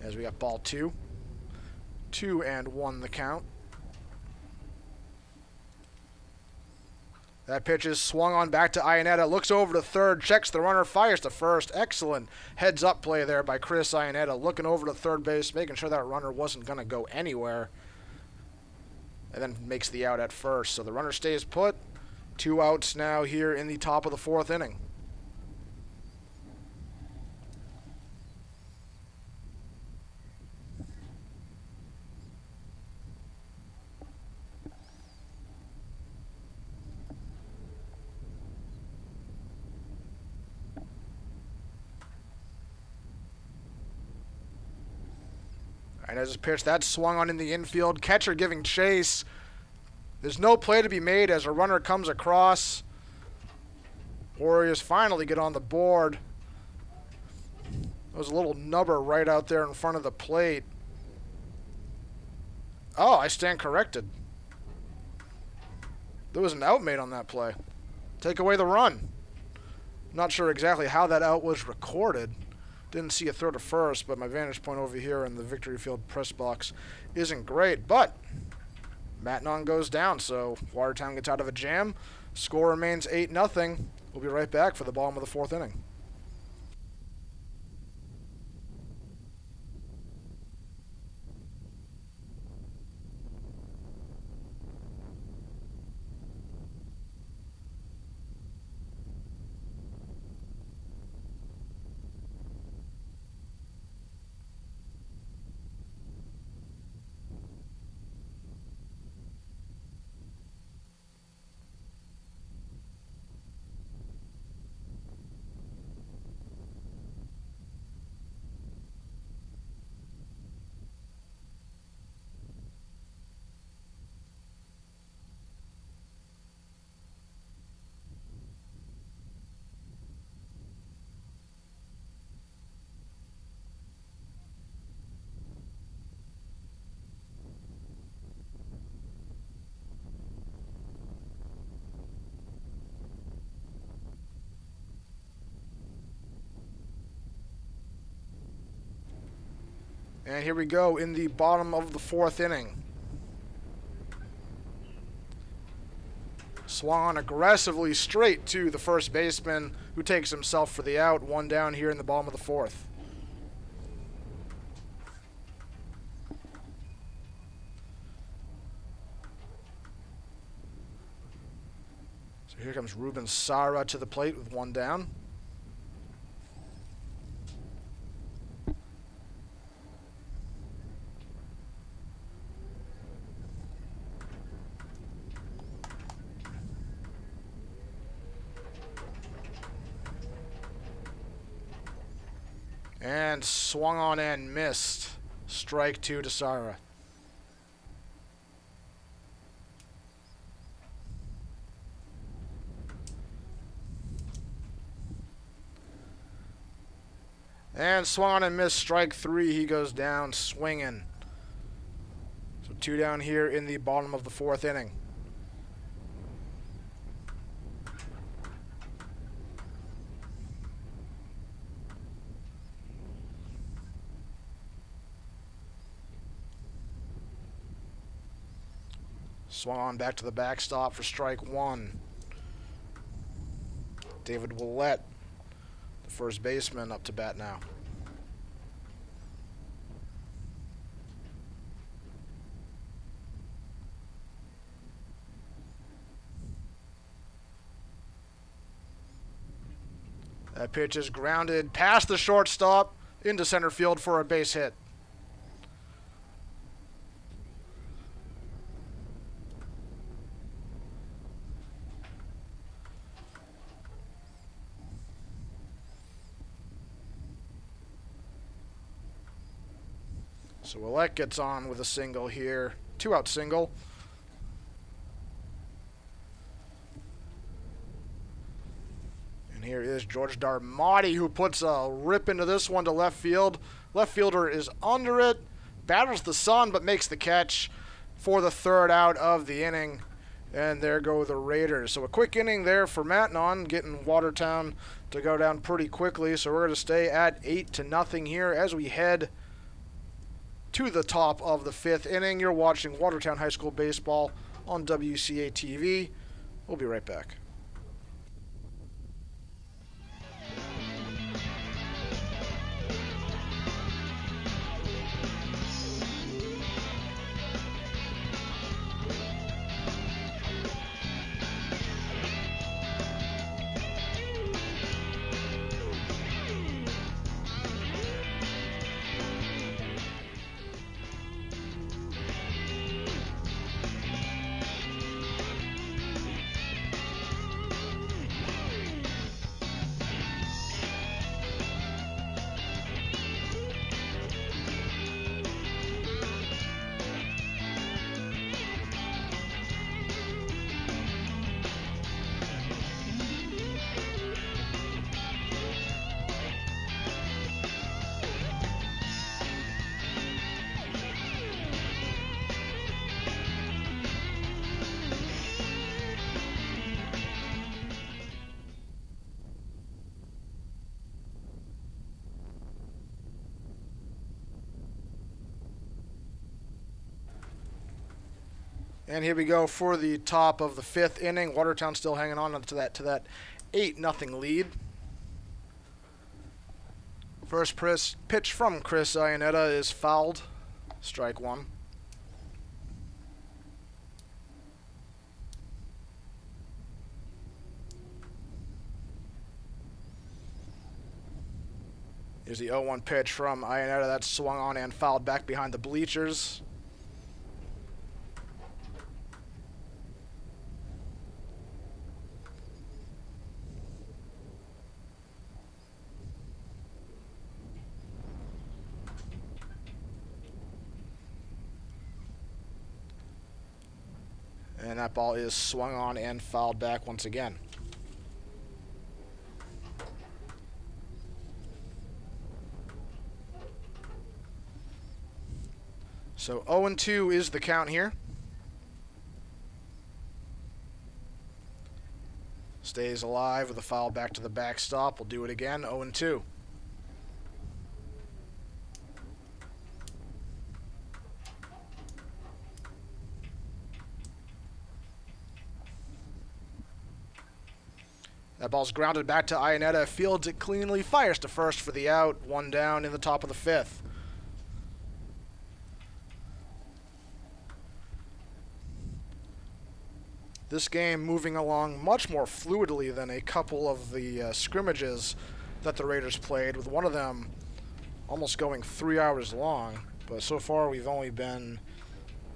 Speaker 1: As we got ball 2. 2-1 the count. That pitch is swung on back to Iannetta. Looks over to third, checks the runner, fires to first. Excellent heads-up play there by Chris Iannetta. Looking over to third base, making sure that runner wasn't going to go anywhere. And then makes the out at first. So the runner stays put. 2 outs now here in the top of the 4th inning. And as a pitch, that's swung on in the infield. Catcher giving chase. There's no play to be made as a runner comes across. Warriors finally get on the board. There was a little nubber right out there in front of the plate. Oh, I stand corrected. There was an out made on that play. Take away the run. Not sure exactly how that out was recorded. Didn't see a throw to first, but my vantage point over here in the Victory Field press box isn't great. But Matignon goes down, so Watertown gets out of a jam. Score remains 8-0. We'll be right back for the bottom of the 4th inning. And here we go in the bottom of the 4th inning. Swung aggressively straight to the first baseman, who takes himself for the out. 1 down here in the bottom of the 4th. So here comes Ruben Sara to the plate with 1 down. And swung on and missed. Strike 2 to Sara. And swung on and missed. Strike 3. He goes down swinging. So 2 down here in the bottom of the 4th inning. Swung on back to the backstop for strike 1. David Willett, the first baseman, up to bat now. That pitch is grounded past the shortstop into center field for a base hit. So Willett gets on with a single here. 2-out single. And here is George Darmody, who puts a rip into this one to left field. Left fielder is under it, battles the sun, but makes the catch for the 3rd out of the inning. And there go the Raiders. So a quick inning there for Matignon, getting Watertown to go down pretty quickly. So we're going to stay at 8-0 here as we head to the top of the 5th inning. You're watching Watertown High School Baseball on WCA TV. We'll be right back. And here we go for the top of the 5th inning. Watertown still hanging on to that 8-0 lead. First pitch from Chris Iannetta is fouled. Strike 1. Here's the 0-1 pitch from Iannetta. That's swung on and fouled back behind the bleachers. And that ball is swung on and fouled back once again. So 0-2 is the count here. Stays alive with a foul back to the backstop. We'll do it again. 0-2. That ball's grounded back to Iannetta. Fields it cleanly. Fires to first for the out. 1 down in the top of the 5th. This game moving along much more fluidly than a couple of the scrimmages that the Raiders played, with one of them almost going 3 hours long. But so far we've only been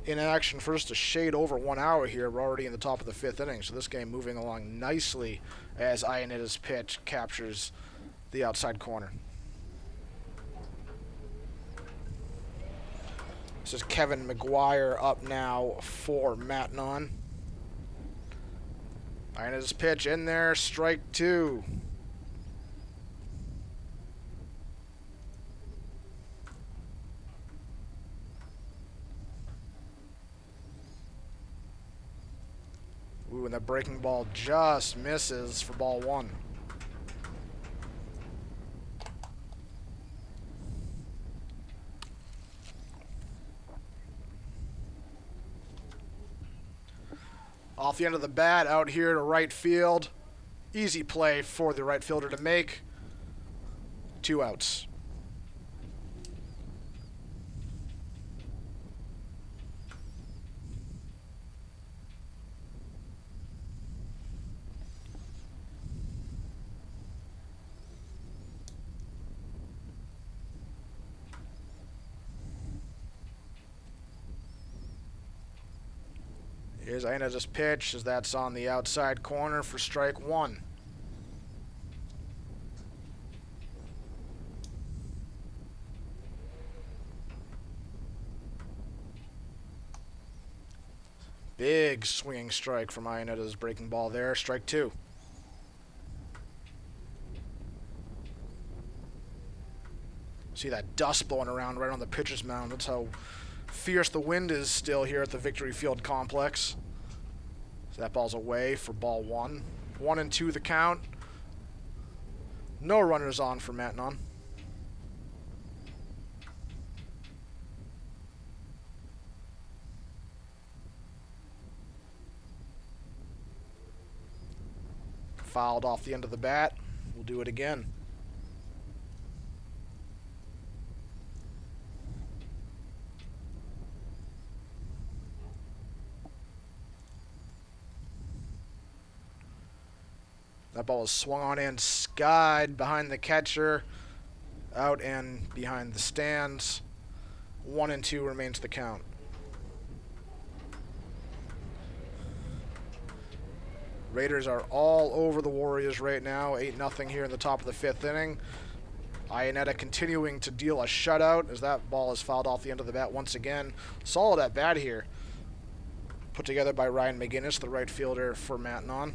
Speaker 1: in action for just a shade over 1 hour here. We're already in the top of the 5th inning, so this game moving along nicely as Iannetta's pitch captures the outside corner. This is Kevin McGuire up now for Matignon. And his pitch in there, strike 2. Ooh, and the breaking ball just misses for ball 1. Off the end of the bat, out here to right field. Easy play for the right fielder to make. 2 outs. Here's Ioneda's pitch, as that's on the outside corner for strike 1. Big swinging strike from Ioneda's breaking ball there, strike 2. See that dust blowing around right on the pitcher's mound. That's how fierce the wind is still here at the Victory Field complex. So that ball's away for ball 1. 1-2 the count. No runners on for Matignon. Fouled off the end of the bat. We'll do it again. That ball is swung on and skied behind the catcher, out and behind the stands. 1-2 remains the count. Raiders are all over the Warriors right now, 8-0 here in the top of the 5th inning. Ioneda continuing to deal a shutout as that ball is fouled off the end of the bat once again. Solid at bat here. Put together by Ryan McGinnis, the right fielder for Matignon.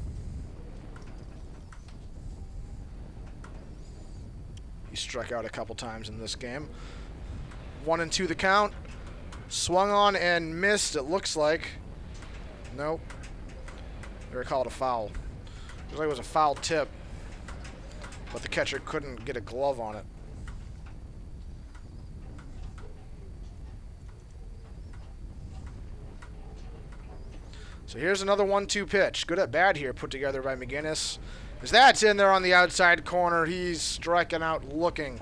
Speaker 1: He struck out a couple times in this game. 1-2 the count. Swung on and missed, it looks like. Nope. They were called a foul. Looks like it was a foul tip, but the catcher couldn't get a glove on it. So here's another 1-2 pitch. Good at bat here, put together by McGinnis. As that's in there on the outside corner, he's striking out looking.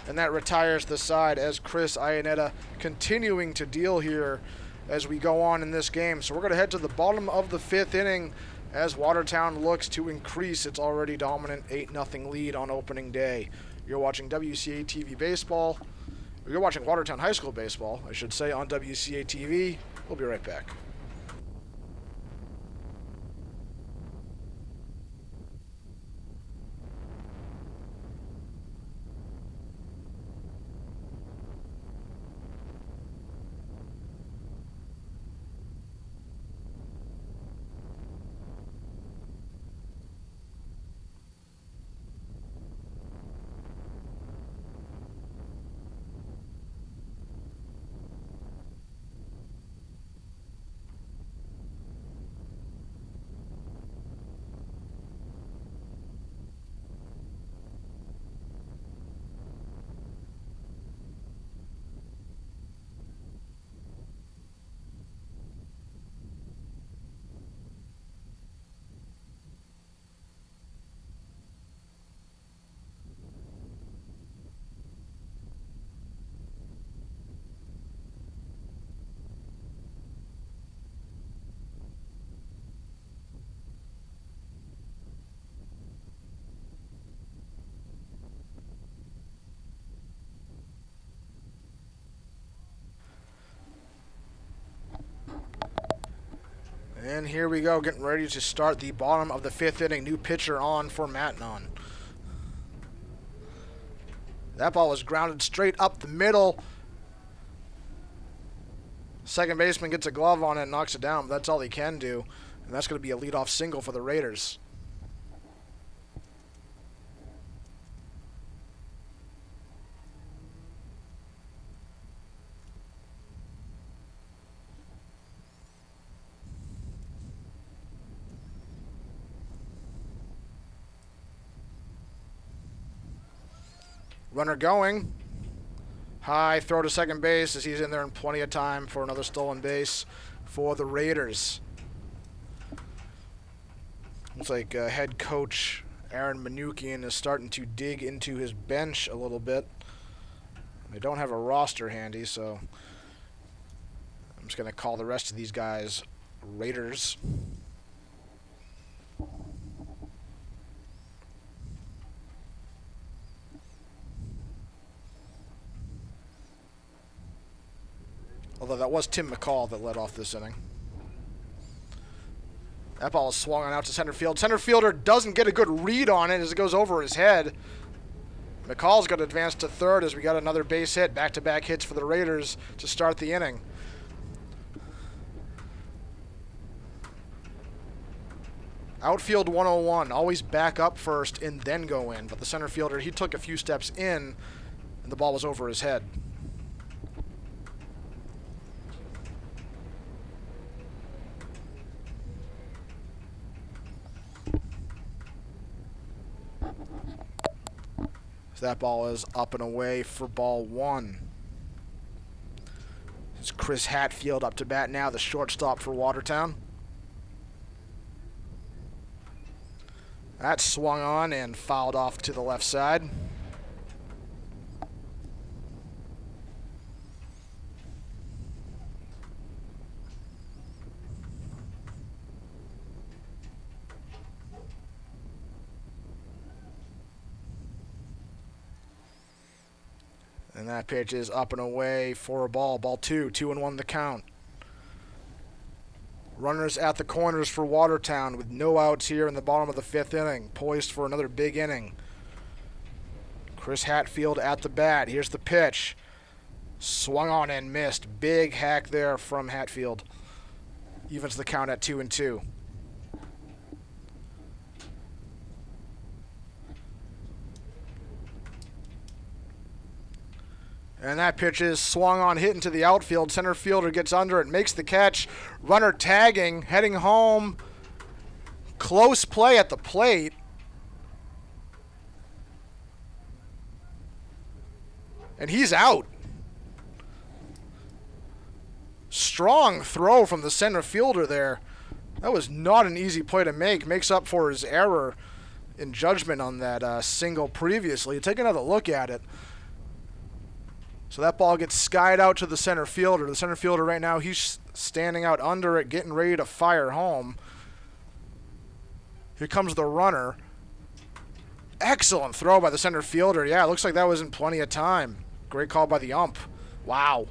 Speaker 1: And that retires the side as Chris Ioneda continuing to deal here as we go on in this game. So we're going to head to the bottom of the 5th inning as Watertown looks to increase its already dominant 8-0 lead on opening day. You're watching WCA TV baseball. You're watching Watertown High School baseball, I should say, on WCA TV. We'll be right back. And here we go, getting ready to start the bottom of the 5th inning. New pitcher on for Matignon. That ball was grounded straight up the middle. Second baseman gets a glove on it and knocks it down, but that's all he can do. And that's going to be a leadoff single for the Raiders. Runner going. High throw to second base as he's in there in plenty of time for another stolen base for the Raiders. Looks like head coach Aaron Matignon is starting to dig into his bench a little bit. They don't have a roster handy, so I'm just going to call the rest of these guys Raiders. Although that was Tim McCall that led off this inning. That ball is swung on out to center field. Center fielder doesn't get a good read on it as it goes over his head. McCall's got to advance to third as we got another base hit. Back-to-back hits for the Raiders to start the inning. Outfield 101. Always back up first and then go in. But the center fielder, he took a few steps in and the ball was over his head. That ball is up and away for ball one. It's Chris Hatfield up to bat now, the shortstop for Watertown. That swung on and fouled off to the left side. And that pitch is up and away for a ball. Ball two, 2-1 the count. Runners at the corners for Watertown with no outs here in the bottom of the fifth inning. Poised for another big inning. Chris Hatfield at the bat. Here's the pitch. Swung on and missed. Big hack there from Hatfield. Evens the count at 2-2. And that pitch is swung on, hit into the outfield. Center fielder gets under it, makes the catch. Runner tagging, heading home. Close play at the plate. And he's out. Strong throw from the center fielder there. That was not an easy play to make. Makes up for his error in judgment on that single previously. Take another look at it. So that ball gets skied out to the center fielder. The center fielder right now, he's standing out under it, getting ready to fire home. Here comes the runner. Excellent throw by the center fielder. Yeah, it looks like that was in plenty of time. Great call by the ump. Wow.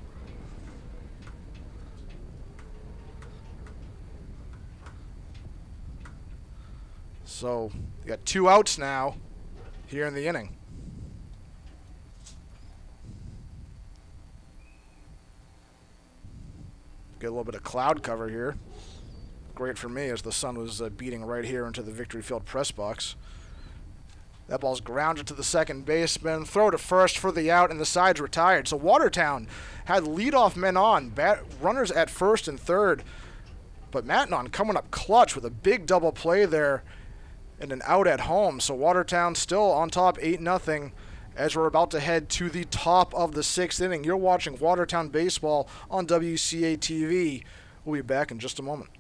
Speaker 1: So, you got 2 outs now here in the inning. Get a little bit of cloud cover here. Great for me as the sun was beating right here into the Victory Field press box. That ball's grounded to the second baseman. Throw to first for the out, and the side's retired. So Watertown had leadoff men on. Runners at first and third. But Matignon coming up clutch with a big double play there and an out at home. So Watertown still on top 8-0. As we're about to head to the top of the 6th inning. You're watching Watertown Baseball on WCA TV. We'll be back in just a moment.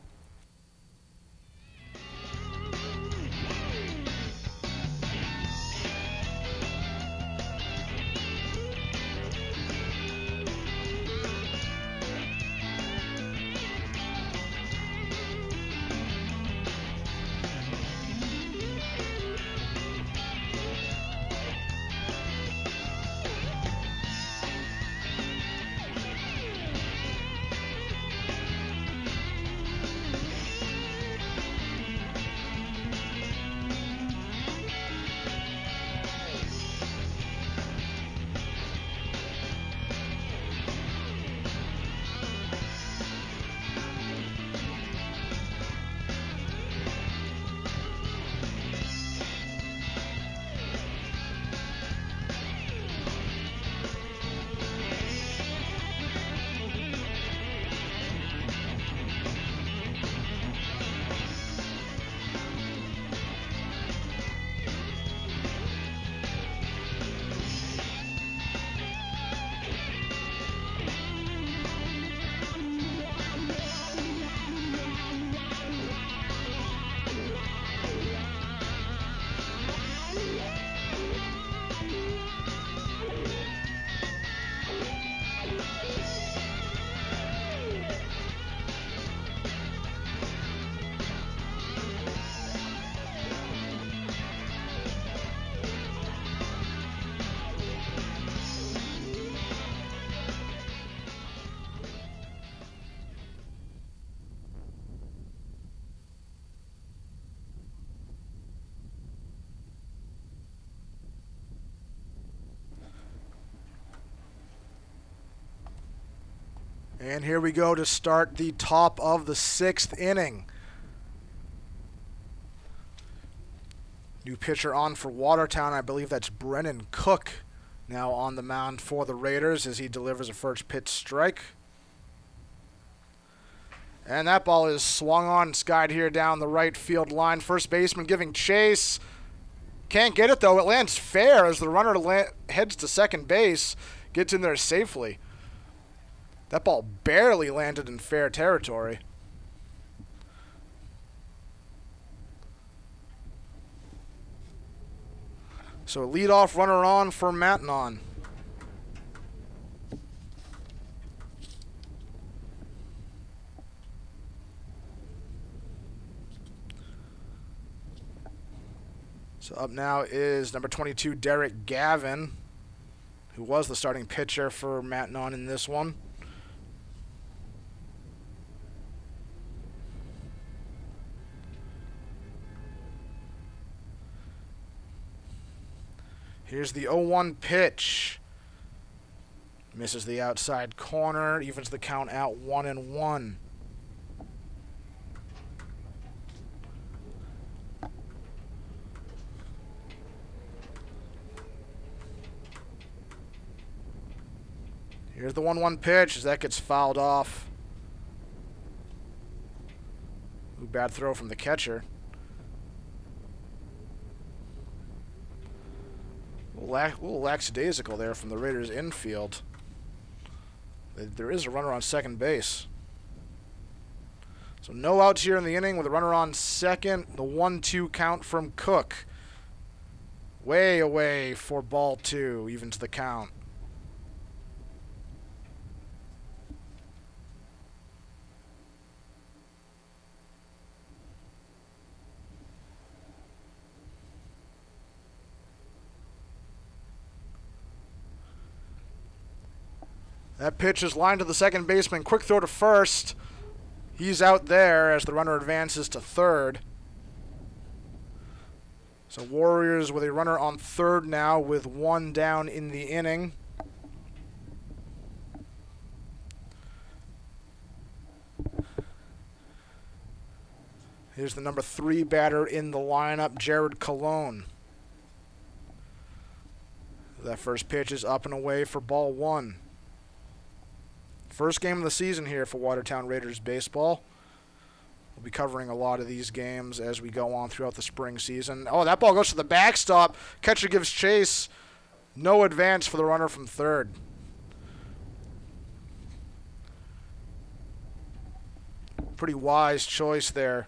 Speaker 1: And here we go to start the top of the 6th inning. New pitcher on for Watertown. I believe that's Brennan Cook now on the mound for the Raiders as he delivers a first pitch strike. And that ball is swung on, skied here down the right field line. First baseman giving chase. Can't get it, though. It lands fair as the runner heads to second base. Gets in there safely. That ball barely landed in fair territory. So leadoff runner on for Matignon. So up now is number 22, Derek Gavin, who was the starting pitcher for Matignon in this one. Here's the 0-1 pitch. Misses the outside corner, evens the count out 1-1. Here's the 1-1 pitch as that gets fouled off. Ooh, bad throw from the catcher. A little lackadaisical there from the Raiders infield. There is a runner on second base. So no outs here in the inning with a runner on second. The 1-2 count from Cook. Way away for ball 2, evens the count. That pitch is lined to the second baseman. Quick throw to first. He's out there as the runner advances to third. So Warriors with a runner on third now with 1 down in the inning. Here's the number 3 batter in the lineup, Jared Colon. That first pitch is up and away for ball 1. First game of the season here for Watertown Raiders baseball. We'll be covering a lot of these games as we go on throughout the spring season. Oh, that ball goes to the backstop. Catcher gives chase. No advance for the runner from third. Pretty wise choice there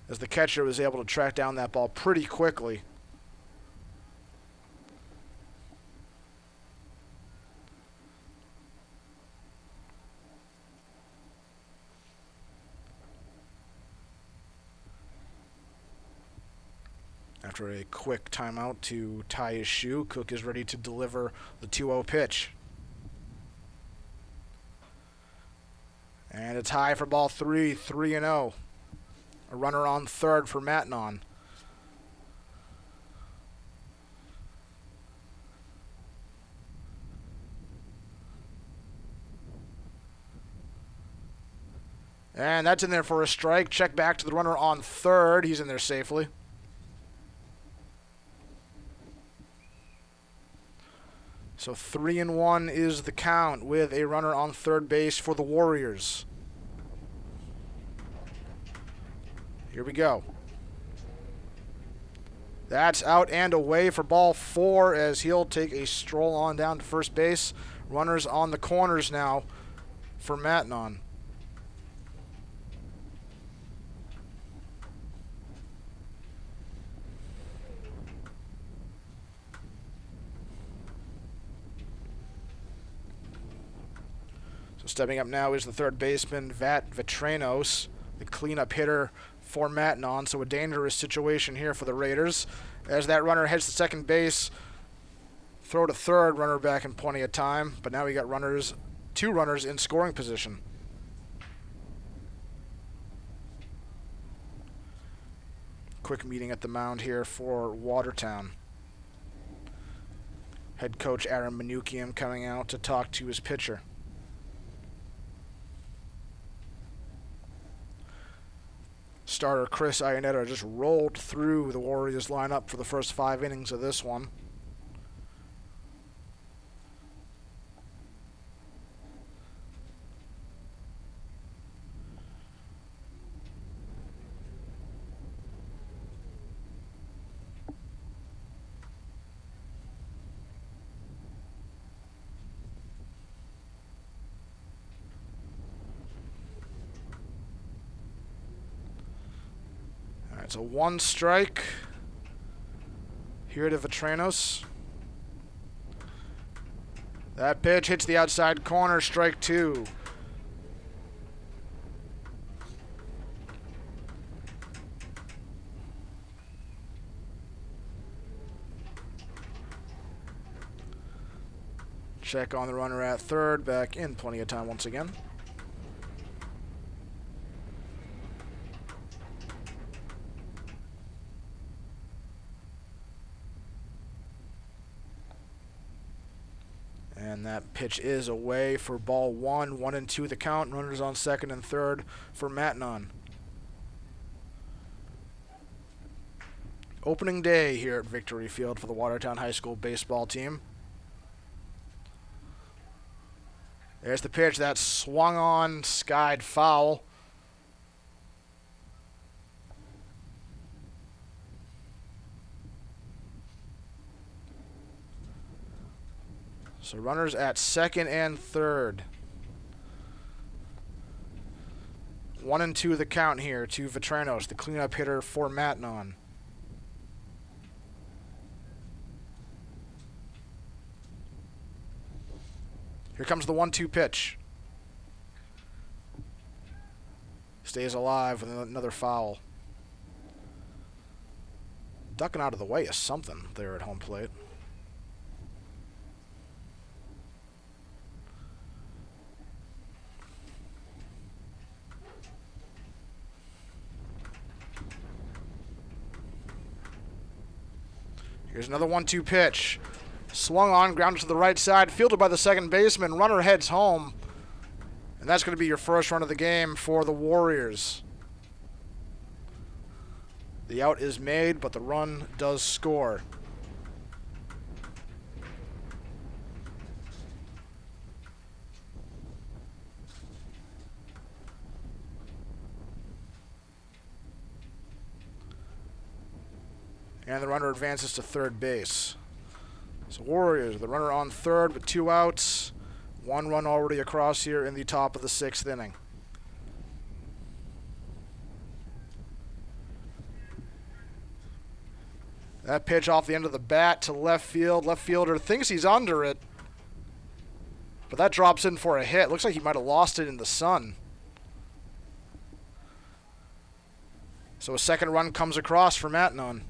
Speaker 1: as the catcher was able to track down that ball pretty quickly. After a quick timeout to tie his shoe, Cook is ready to deliver the 2-0 pitch. And it's high for ball 3, 3-0. A runner on third for Matignon. And that's in there for a strike. Check back to the runner on third. He's in there safely. So 3-1 is the count with a runner on third base for the Warriors. Here we go. That's out and away for ball 4 as he'll take a stroll on down to first base. Runners on the corners now for Matignon. So stepping up now is the third baseman, Vitranos, the cleanup hitter for Matignon. So a dangerous situation here for the Raiders. As that runner heads to second base, throw to third, runner back in plenty of time. But now we got runners, 2 runners in scoring position. Quick meeting at the mound here for Watertown. Head coach Aaron Manukian coming out to talk to his pitcher. Starter Chris Iannetta just rolled through the Warriors lineup for the first 5 innings of this one. It's a 1 strike here to Vitranos. That pitch hits the outside corner, strike 2. Check on the runner at third, back in, plenty of time once again. And that pitch is away for ball 1. 1-2 the count. Runners on second and third for Matignon. Opening day here at Victory Field for the Watertown High School baseball team. There's the pitch that swung on, skied foul. So runners at second and third. 1-2 the count here to Vitranos, the cleanup hitter for Matignon. Here comes the 1-2 pitch. Stays alive with another foul. Ducking out of the way is something there at home plate. Here's another 1-2 pitch. Swung on, grounded to the right side, fielded by the second baseman. Runner heads home. And that's going to be your first run of the game for the Warriors. The out is made, but the run does score. And the runner advances to third base. So Warriors, the runner on third with 2 outs. 1 run already across here in the top of the 6th inning. That pitch off the end of the bat to left field. Left fielder thinks he's under it, but that drops in for a hit. Looks like he might have lost it in the sun. So a second run comes across for Matignon.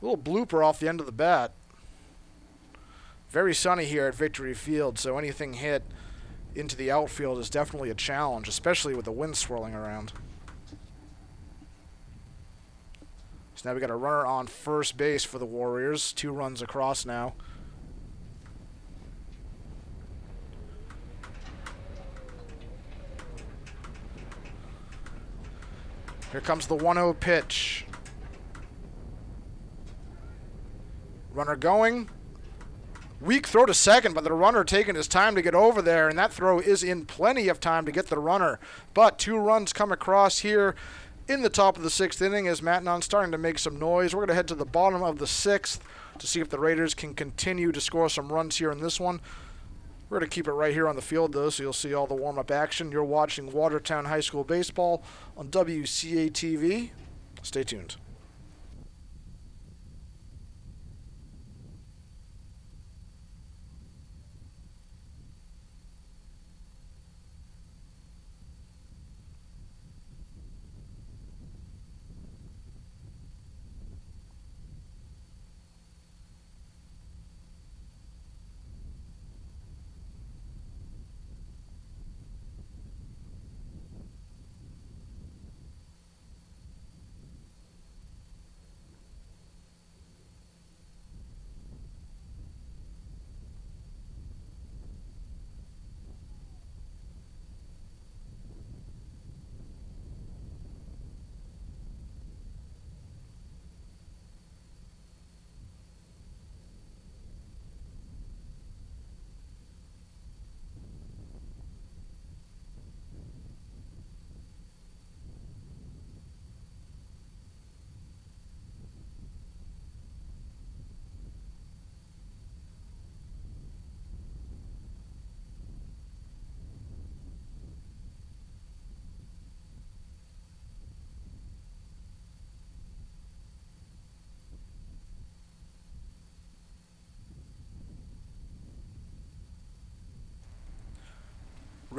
Speaker 1: Little blooper off the end of the bat. Very sunny here at Victory Field, so anything hit into the outfield is definitely a challenge, especially with the wind swirling around. So now we got a runner on first base for the Warriors. 2 runs across now. Here comes the 1-0 pitch. Runner going. Weak throw to second, but the runner taking his time to get over there, and that throw is in plenty of time to get the runner. But 2 runs come across here in the top of the 6th inning as Matignon starting to make some noise. We're going to head to the bottom of the 6th to see if the Raiders can continue to score some runs here in this one. We're going to keep it right here on the field, though, so you'll see all the warm-up action. You're watching Watertown High School Baseball on WCA-TV. Stay tuned.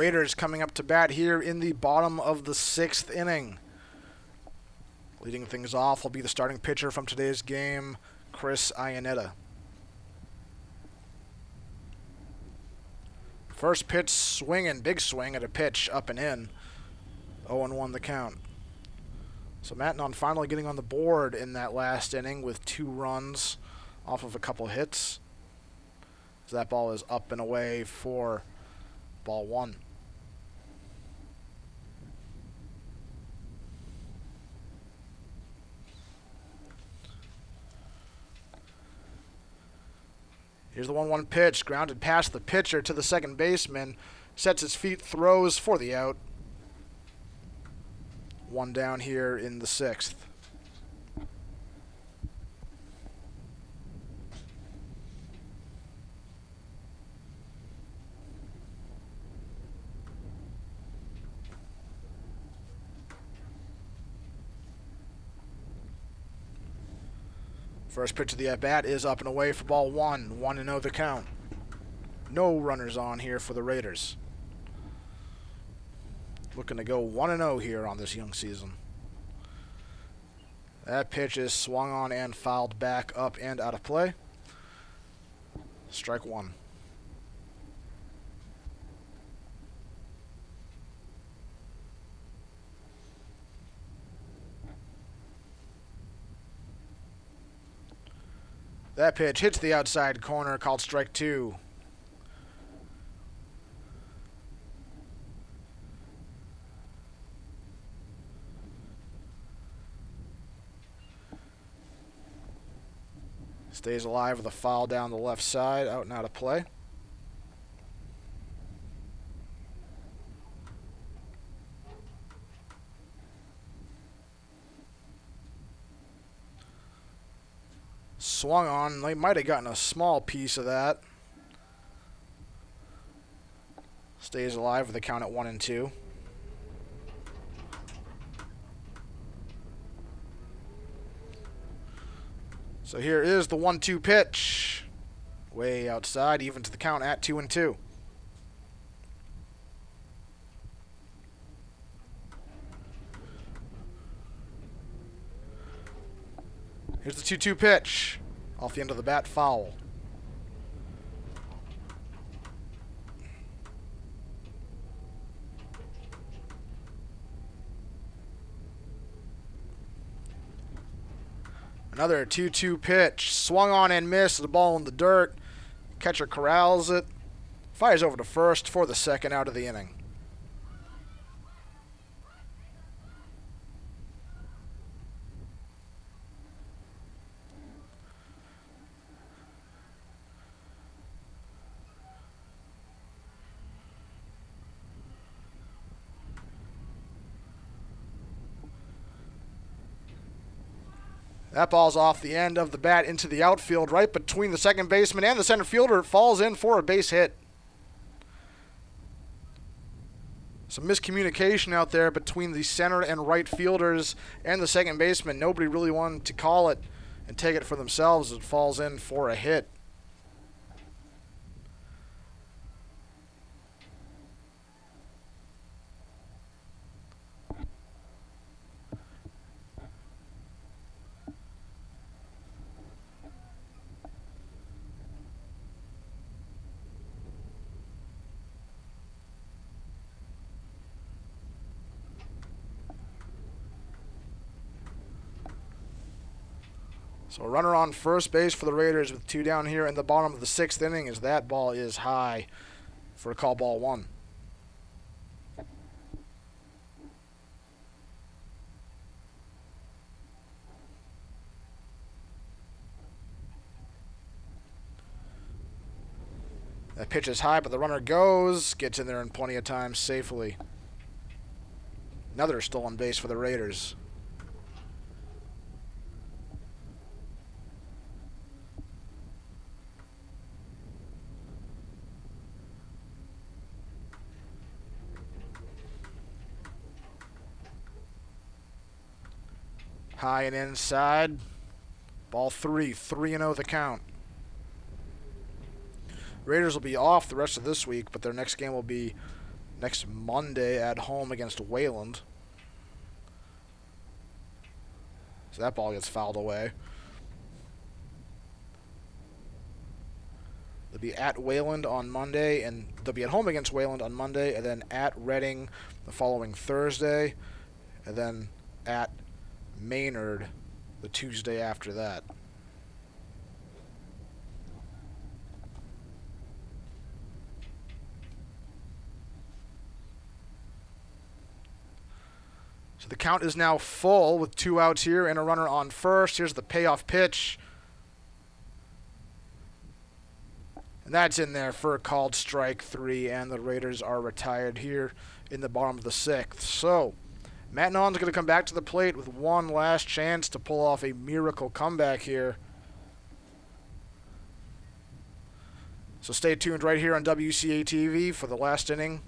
Speaker 1: Raiders coming up to bat here in the bottom of the 6th inning. Leading things off will be the starting pitcher from today's game, Chris Iannetta. First pitch swinging, big swing at a pitch, up and in. 0-1 the count. So Matignon finally getting on the board in that last inning with 2 runs off of a couple hits. So that ball is up and away for ball 1. Here's the 1-1 pitch, grounded past the pitcher to the second baseman, sets his feet, throws for the out. 1 down here in the 6th. First pitch of the at-bat is up and away for ball 1. 1-0 the count. No runners on here for the Raiders. Looking to go 1-0 here on this young season. That pitch is swung on and fouled back, up and out of play. Strike 1. That pitch hits the outside corner, called strike 2. Stays alive with a foul down the left side, out and out of play. Swung on. They might have gotten a small piece of that. Stays alive with a count at 1-2. So here is the 1-2 pitch. Way outside, even to the count at 2-2. Here's the 2-2 pitch. Off the end of the bat, foul. Another 2-2 pitch. Swung on and missed. The ball in the dirt. Catcher corrals it. Fires over to first for the second out of the inning. That ball's off the end of the bat into the outfield, right between the second baseman and the center fielder. It falls in for a base hit. Some miscommunication out there between the center and right fielders and the second baseman. Nobody really wanted to call it and take it for themselves. It falls in for a hit. So a runner on first base for the Raiders with 2 down here in the bottom of the 6th inning as that ball is high for a call ball 1. That pitch is high, but the runner goes, gets in there in plenty of time safely. Another stolen base for the Raiders. High and inside. Ball 3. 3-0 the count. Raiders will be off the rest of this week, but their next game will be next Monday at home against Wayland. So that ball gets fouled away. They'll be at Wayland on Monday, and they'll be at home against Wayland on Monday, and then at Reading the following Thursday, and then at Maynard the Tuesday after that. So the count is now full with 2 outs here and a runner on first. Here's the payoff pitch. And that's in there for a called strike 3, and the Raiders are retired here in the bottom of the 6th. So Matinon's going to come back to the plate with one last chance to pull off a miracle comeback here. So stay tuned right here on WCA-TV for the last inning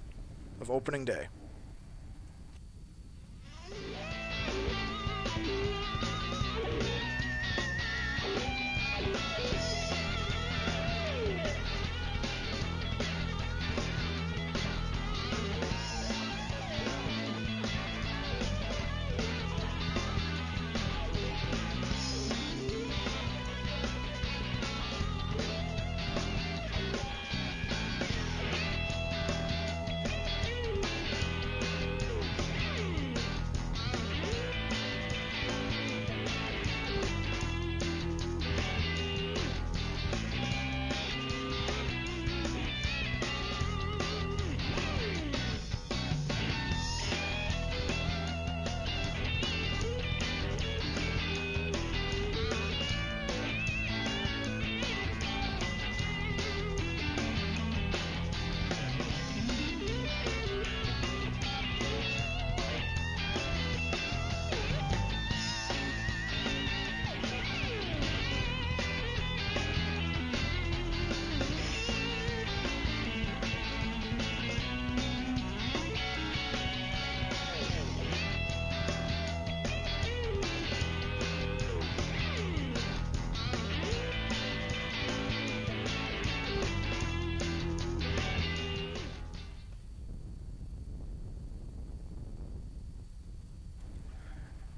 Speaker 1: of opening day.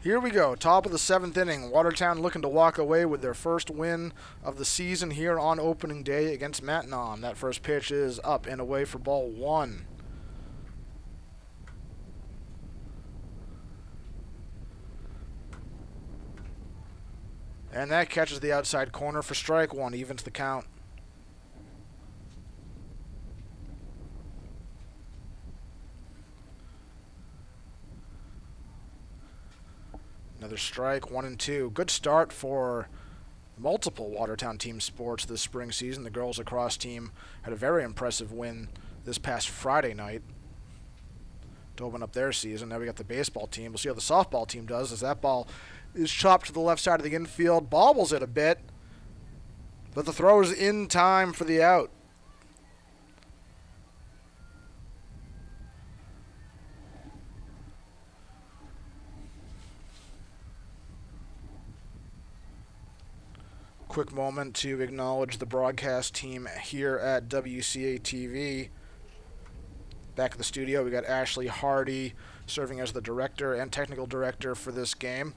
Speaker 1: Here we go, top of the 7th inning. Watertown looking to walk away with their first win of the season here on opening day against Matignon. That first pitch is up and away for ball 1. And that catches the outside corner for strike 1, evens the count. Another strike, 1-2. Good start for multiple Watertown team sports this spring season. The girls lacrosse team had a very impressive win this past Friday night to open up their season. Now we got the baseball team. We'll see how the softball team does as that ball is chopped to the left side of the infield. Bobbles it a bit, but the throw is in time for the out. Quick moment to acknowledge the broadcast team here at WCA-TV. Back at the studio, we got Ashley Hardy serving as the director and technical director for this game.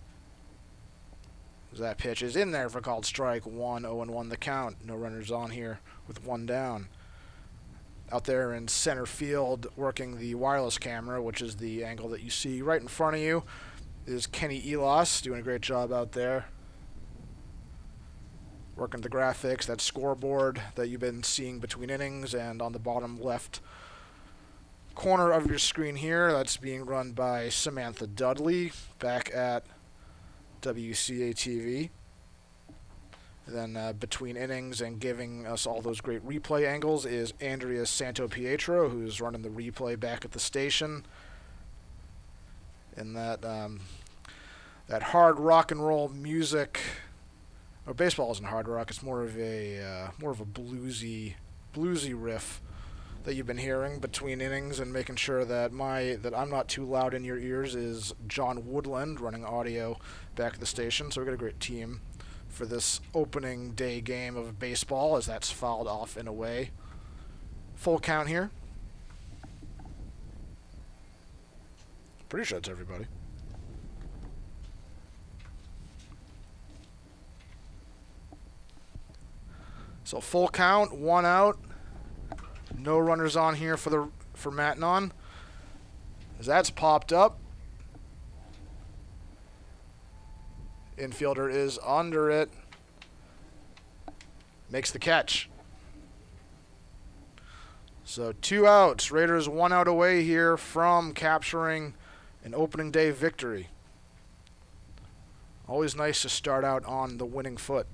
Speaker 1: That pitch is in there for called strike 1, 0-1 the count. No runners on here with 1 down. Out there in center field working the wireless camera, which is the angle that you see right in front of you, is Kenny Elos, doing a great job out there. Working the graphics, that scoreboard that you've been seeing between innings, and on the bottom left corner of your screen here, that's being run by Samantha Dudley back at WCA-TV. Then between innings and giving us all those great replay angles is Andrea Santopietro, who's running the replay back at the station. And that hard rock and roll music. Oh, baseball isn't hard rock. It's more of a bluesy riff that you've been hearing between innings, and making sure that I'm not too loud in your ears is John Woodland running audio back at the station. So we've got a great team for this opening day game of baseball as that's fouled off and away. Full count here. Pretty sure that's everybody. So full count, 1 out. No runners on here for Matignon. As that's popped up. Infielder is under it. Makes the catch. So 2 outs. Raiders 1 out away here from capturing an opening day victory. Always nice to start out on the winning foot.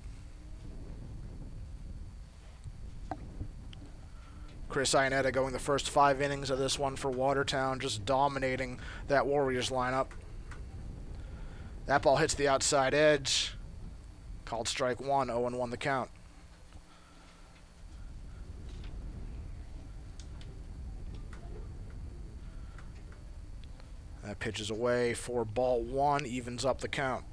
Speaker 1: Chris Iannetta going the first 5 innings of this one for Watertown, just dominating that Warriors lineup. That ball hits the outside edge. Called strike 1, 0-1 the count. That pitch is away for ball 1, evens up the count.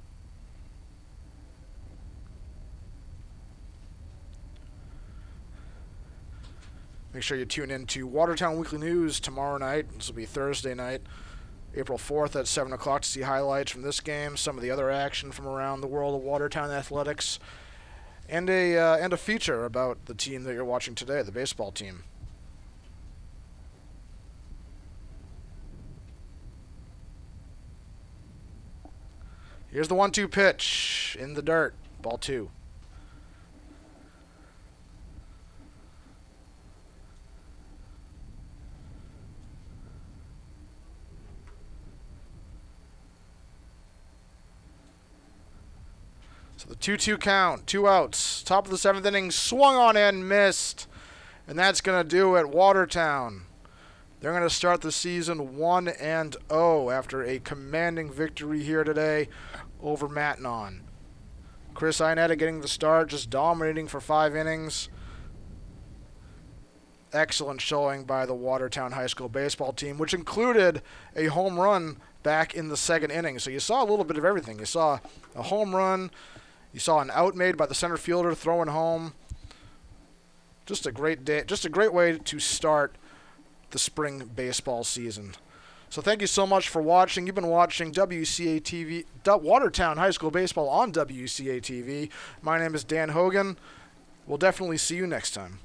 Speaker 1: Make sure you tune in to Watertown Weekly News tomorrow night. This will be Thursday night, April 4th at 7 o'clock to see highlights from this game, some of the other action from around the world of Watertown athletics, and a feature about the team that you're watching today, the baseball team. Here's the 1-2 pitch in the dirt, ball 2. So the 2-2 count, 2 outs. Top of the 7th inning, swung on and missed. And that's going to do it. Watertown. They're going to start the season 1-0 after a commanding victory here today over Matignon. Chris Iannetta getting the start, just dominating for 5 innings. Excellent showing by the Watertown High School baseball team, which included a home run back in the 2nd inning. So you saw a little bit of everything. You saw a home run. You saw an out made by the center fielder throwing home. Just a great day. Just a great way to start the spring baseball season. So thank you so much for watching. You've been watching WCA-TV, Watertown High School Baseball on WCA-TV. My name is Dan Hogan. We'll definitely see you next time.